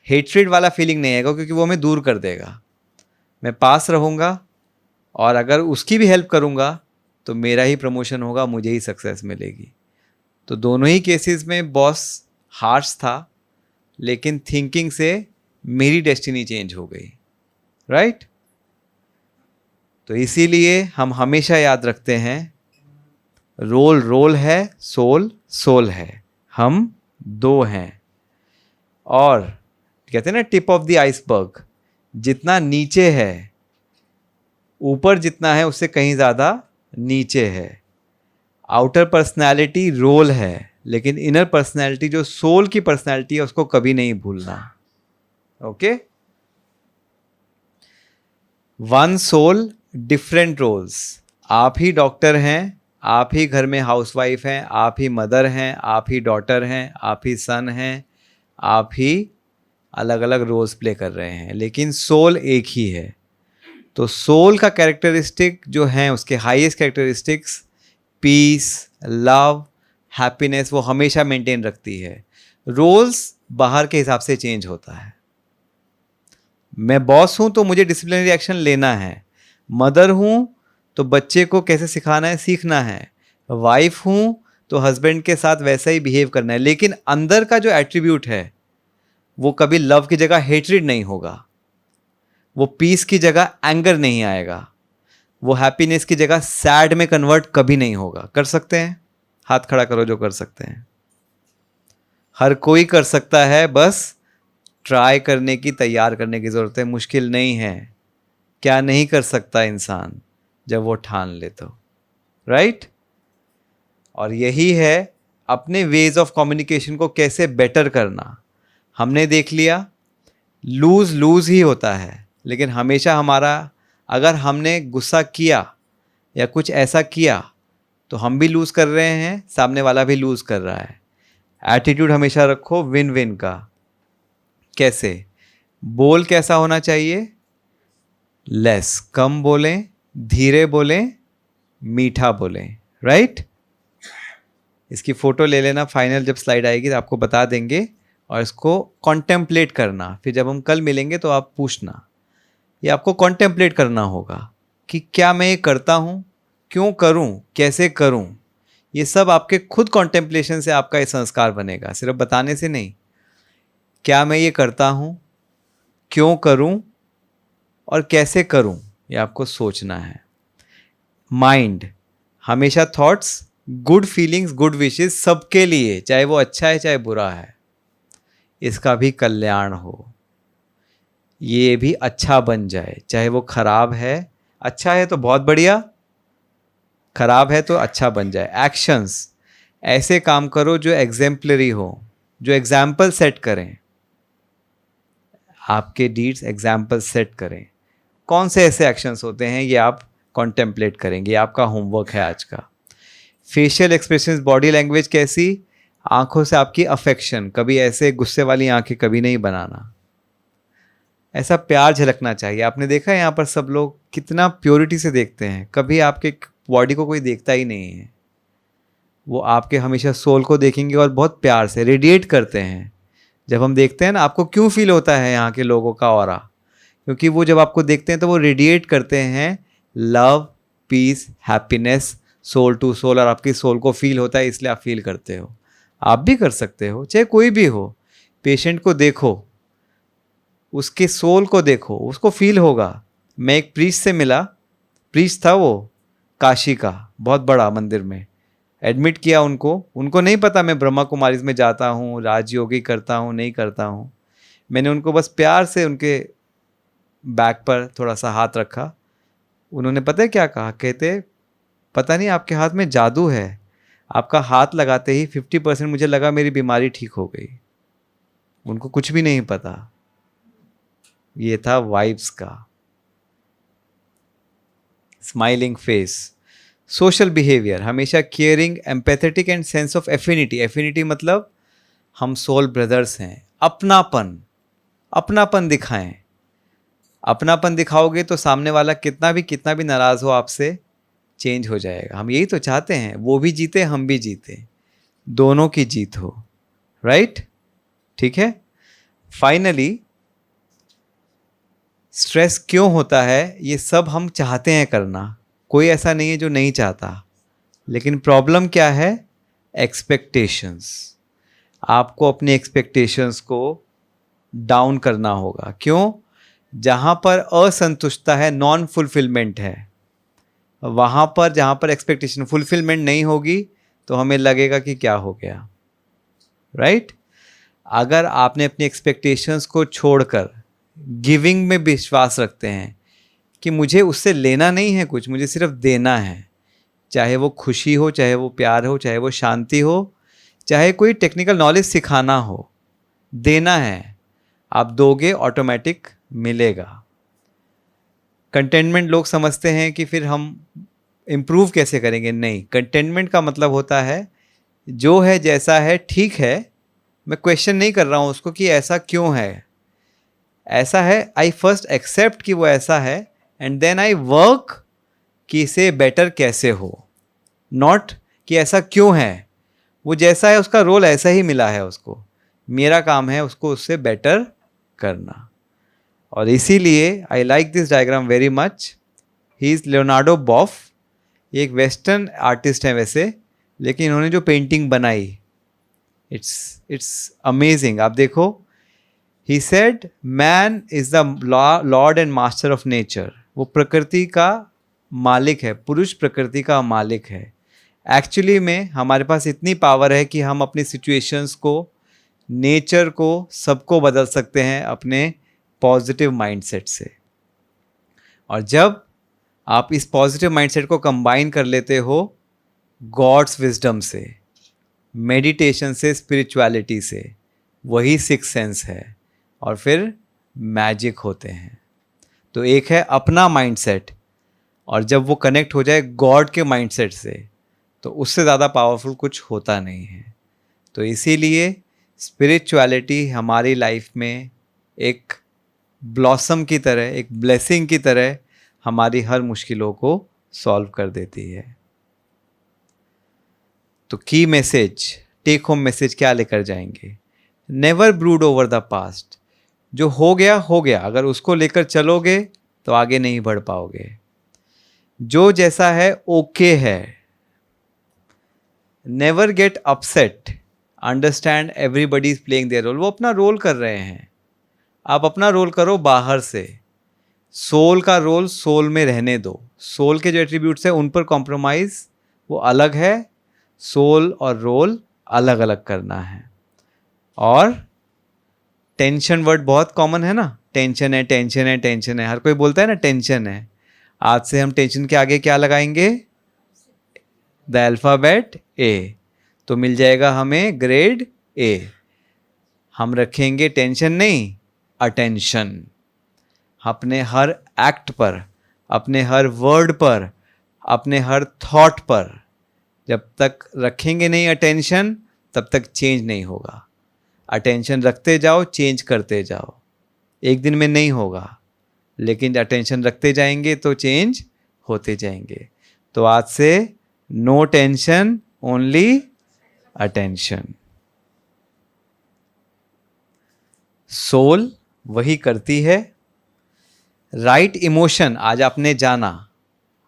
हेट्रेड वाला फीलिंग नहीं आएगा क्योंकि वो हमें दूर कर देगा। मैं पास रहूँगा, और अगर उसकी भी हेल्प करूँगा तो मेरा ही प्रमोशन होगा, मुझे ही सक्सेस मिलेगी। तो दोनों ही केसेस में बॉस हार्श था, लेकिन थिंकिंग से मेरी डेस्टिनी चेंज हो गई, राइट? तो इसीलिए हम हमेशा याद रखते हैं, रोल रोल है, सोल सोल है, हम दो हैं। और कहते हैं ना, टिप ऑफ द आइसबर्ग, जितना नीचे है, ऊपर जितना है उससे कहीं ज़्यादा नीचे है। आउटर पर्सनैलिटी रोल है, लेकिन इनर पर्सनैलिटी जो सोल की पर्सनैलिटी है उसको कभी नहीं भूलना। Okay? One soul different roles. आप ही डॉक्टर हैं, आप ही घर में हाउसवाइफ हैं, आप ही मदर हैं, आप ही डॉटर हैं, आप ही सन हैं, आप ही अलग अलग रोल्स प्ले कर रहे हैं, लेकिन सोल एक ही है। तो सोल का कैरेक्टरिस्टिक जो हैं, उसके highest characteristics peace, love, happiness, वो हमेशा मेंटेन रखती है। रोल्स बाहर के हिसाब से चेंज होता है। मैं बॉस हूं तो मुझे डिसिप्लिनरी एक्शन लेना है, मदर हूं तो बच्चे को कैसे सिखाना है सीखना है, वाइफ हूं तो हस्बैंड के साथ वैसा ही बिहेव करना है। लेकिन अंदर का जो एट्रीब्यूट है वो कभी लव की जगह हेट्रेड नहीं होगा, वो पीस की जगह एंगर नहीं आएगा, वो हैप्पीनेस की जगह सैड में कन्वर्ट कभी नहीं होगा। कर सकते हैं? हाथ खड़ा करो जो कर सकते हैं। हर कोई कर सकता है, बस ट्राई करने की, तैयार करने की ज़रूरत है। मुश्किल नहीं है। क्या नहीं कर सकता इंसान जब वो ठान ले तो, राइट? और यही है अपने वेज ऑफ कम्युनिकेशन को कैसे बेटर करना। हमने देख लिया लूज लूज ही होता है, लेकिन हमेशा हमारा, अगर हमने गुस्सा किया या कुछ ऐसा किया तो हम भी लूज़ कर रहे हैं, सामने वाला भी लूज़ कर रहा है। एटीट्यूड हमेशा रखो विन विन का। कैसे? बोल कैसा होना चाहिए? लेस, कम बोलें, धीरे बोलें, मीठा बोलें, राइट? इसकी फ़ोटो ले लेना, फाइनल जब स्लाइड आएगी तो आपको बता देंगे, और इसको कॉन्टेम्पलेट करना। फिर जब हम कल मिलेंगे तो आप पूछना। ये आपको कॉन्टेम्पलेट करना होगा कि क्या मैं ये करता हूँ, क्यों करूँ, कैसे करूँ। ये सब आपके खुद कॉन्टेम्पलेशन से आपका ये संस्कार बनेगा, सिर्फ बताने से नहीं। क्या मैं ये करता हूँ, क्यों करूँ और कैसे करूँ, ये आपको सोचना है। माइंड हमेशा thoughts, good feelings, good wishes सबके लिए, चाहे वो अच्छा है चाहे बुरा है, इसका भी कल्याण हो। ये भी अच्छा बन जाए, चाहे वो खराब है, अच्छा है तो बहुत बढ़िया, खराब है तो अच्छा बन जाए। एक्शंस, ऐसे काम करो जो एग्जेम्पलरी हो, जो एग्जाम्पल सेट करें, आपके डीड्स एग्जाम्पल सेट करें। कौन से ऐसे एक्शंस होते हैं, ये आप कॉन्टेम्पलेट करेंगे, आपका होमवर्क है आज का। फेशियल एक्सप्रेशंस, बॉडी लैंग्वेज कैसी, आंखों से आपकी अफेक्शन, कभी ऐसे गुस्से वाली आंखें कभी नहीं बनाना, ऐसा प्यार झलकना चाहिए। आपने देखा है यहाँ पर सब लोग कितना प्योरिटी से देखते हैं, कभी आपके बॉडी को कोई देखता ही नहीं है, वो आपके हमेशा सोल को देखेंगे और बहुत प्यार से रेडिएट करते हैं। जब हम देखते हैं ना, आपको क्यों फील होता है यहाँ के लोगों का ऑरा, क्योंकि वो जब आपको देखते हैं तो वो रेडिएट करते हैं love, peace, happiness, soul to soul, और आपकी सोल को फील होता है, इसलिए आप फील करते हो। आप भी कर सकते हो, चाहे कोई भी हो। पेशेंट को देखो, उसके सोल को देखो, उसको फील होगा। मैं एक प्रीस्ट से मिला, प्रीस्ट था वो काशी का, बहुत बड़ा मंदिर में एडमिट किया उनको नहीं पता मैं ब्रह्मा कुमारीज में जाता हूँ, राजयोगी करता हूँ, नहीं करता हूँ। मैंने उनको बस प्यार से उनके बैक पर थोड़ा सा हाथ रखा। उन्होंने पता है क्या कहा, कहते पता नहीं आपके हाथ में जादू है, आपका हाथ लगाते ही 50% मुझे लगा मेरी बीमारी ठीक हो गई। उनको कुछ भी नहीं पता, ये था वाइब्स का। स्माइलिंग फेस, सोशल बिहेवियर, हमेशा caring, empathetic and sense of affinity. Affinity मतलब हम सोल ब्रदर्स हैं। अपनापन, अपनापन दिखाएं। अपनापन दिखाओगे तो सामने वाला कितना भी नाराज हो आपसे, चेंज हो जाएगा। हम यही तो चाहते हैं, वो भी जीते हम भी जीते, दोनों की जीत हो, राइट? ठीक है। फाइनली, स्ट्रेस क्यों होता है, ये सब हम चाहते हैं करना, कोई ऐसा नहीं है जो नहीं चाहता, लेकिन प्रॉब्लम क्या है, एक्सपेक्टेशंस। आपको अपनी एक्सपेक्टेशंस को डाउन करना होगा। क्यों? जहाँ पर असंतुष्टता है, नॉन फुलफिलमेंट है, वहाँ पर जहाँ पर एक्सपेक्टेशन फुलफिलमेंट नहीं होगी तो हमें लगेगा कि क्या हो गया, राइट? अगर आपने अपनी एक्सपेक्टेशंस को छोड़कर गिविंग में विश्वास रखते हैं कि मुझे उससे लेना नहीं है कुछ, मुझे सिर्फ देना है, चाहे वो खुशी हो, चाहे वो प्यार हो, चाहे वो शांति हो, चाहे कोई टेक्निकल नॉलेज सिखाना हो, देना है, आप दोगे, ऑटोमेटिक मिलेगा। कंटेनमेंट लोग समझते हैं कि फिर हम इम्प्रूव कैसे करेंगे, नहीं। कंटेनमेंट का मतलब होता है जो है जैसा है ठीक है, मैं क्वेश्चन नहीं कर रहा हूँ उसको कि ऐसा क्यों है, ऐसा है, आई फर्स्ट एक्सेप्ट कि वो ऐसा है एंड देन आई वर्क कि इसे बेटर कैसे हो। नॉट कि ऐसा क्यों है, वो जैसा है उसका रोल ऐसा ही मिला है उसको, मेरा काम है उसको उससे बेटर करना। और इसीलिए I like this diagram very much. He is Leonardo Boff, ये एक वेस्टर्न आर्टिस्ट हैं वैसे, लेकिन इन्होंने जो पेंटिंग बनाई, इट्स अमेजिंग। आप देखो, he said man is the Lord and master of nature. वो प्रकृति का मालिक है, पुरुष प्रकृति का मालिक है। एक्चुअली में हमारे पास इतनी पावर है कि हम अपनी सिचुएशंस को, नेचर को, सबको बदल सकते हैं अपने पॉजिटिव माइंडसेट से। और जब आप इस पॉजिटिव माइंडसेट को कंबाइन कर लेते हो गॉड्स विजडम से, मेडिटेशन से, स्पिरिचुअलिटी से, वही सिक्स सेंस है, और फिर मैजिक होते हैं। तो एक है अपना माइंडसेट, और जब वो कनेक्ट हो जाए गॉड के माइंडसेट से, तो उससे ज़्यादा पावरफुल कुछ होता नहीं है। तो इसीलिए स्पिरिचुअलिटी हमारी लाइफ में एक ब्लॉसम की तरह, एक ब्लेसिंग की तरह हमारी हर मुश्किलों को सॉल्व कर देती है। तो की मैसेज, टेक होम मैसेज क्या लेकर जाएंगे? Never brood over the past. जो हो गया हो गया, अगर उसको लेकर चलोगे तो आगे नहीं बढ़ पाओगे। जो जैसा है ओके है। Never get upset, understand everybody is playing their role. वो अपना रोल कर रहे हैं, आप अपना रोल करो बाहर से। सोल का रोल सोल में रहने दो। सोल के जो एट्रीब्यूट्स हैं उन पर कॉम्प्रोमाइज, वो अलग है। सोल और रोल अलग अलग करना है। और टेंशन वर्ड बहुत कॉमन है ना, टेंशन है, टेंशन है, टेंशन है, हर कोई बोलता है ना टेंशन है। आज से हम टेंशन के आगे क्या लगाएंगे? द अल्फ़ाबेट ए, तो मिल जाएगा हमें ग्रेड ए। हम रखेंगे टेंशन नहीं, अटेंशन। अपने हर एक्ट पर, अपने हर वर्ड पर, अपने हर थॉट पर जब तक रखेंगे नहीं अटेंशन, तब तक चेंज नहीं होगा। अटेंशन रखते जाओ, चेंज करते जाओ। एक दिन में नहीं होगा, लेकिन अटेंशन रखते जाएंगे तो चेंज होते जाएंगे। तो आज से no tension, only attention. Soul वही करती है। राइट इमोशन, आज आपने जाना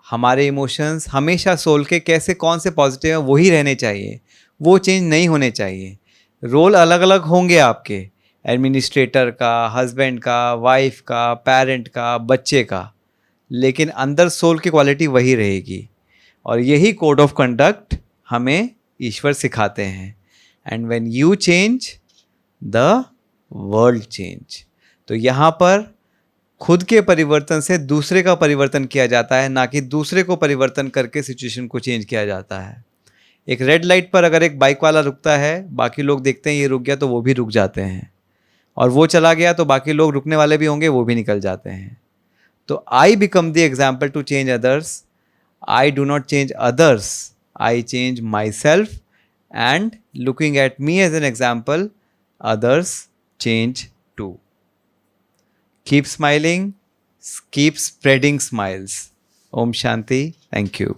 हमारे इमोशंस हमेशा सोल के कैसे, कौन से पॉजिटिव हैं वही रहने चाहिए, वो चेंज नहीं होने चाहिए। रोल अलग अलग होंगे आपके, एडमिनिस्ट्रेटर का, हस्बैंड का, वाइफ का, पेरेंट का, बच्चे का, लेकिन अंदर सोल की क्वालिटी वही रहेगी। और यही कोड ऑफ कंडक्ट हमें ईश्वर सिखाते हैं। And when you change the world change. तो यहाँ पर खुद के परिवर्तन से दूसरे का परिवर्तन किया जाता है, ना कि दूसरे को परिवर्तन करके सिचुएशन को चेंज किया जाता है। एक रेड लाइट पर अगर एक बाइक वाला रुकता है, बाकी लोग देखते हैं ये रुक गया तो वो भी रुक जाते हैं, और वो चला गया तो बाकी लोग रुकने वाले भी होंगे, वो भी निकल जाते हैं। तो I become the example to change others. I do not change others, I change my self, and looking at me as an example, others change too. Keep smiling, keep spreading smiles. Om Shanti. Thank you.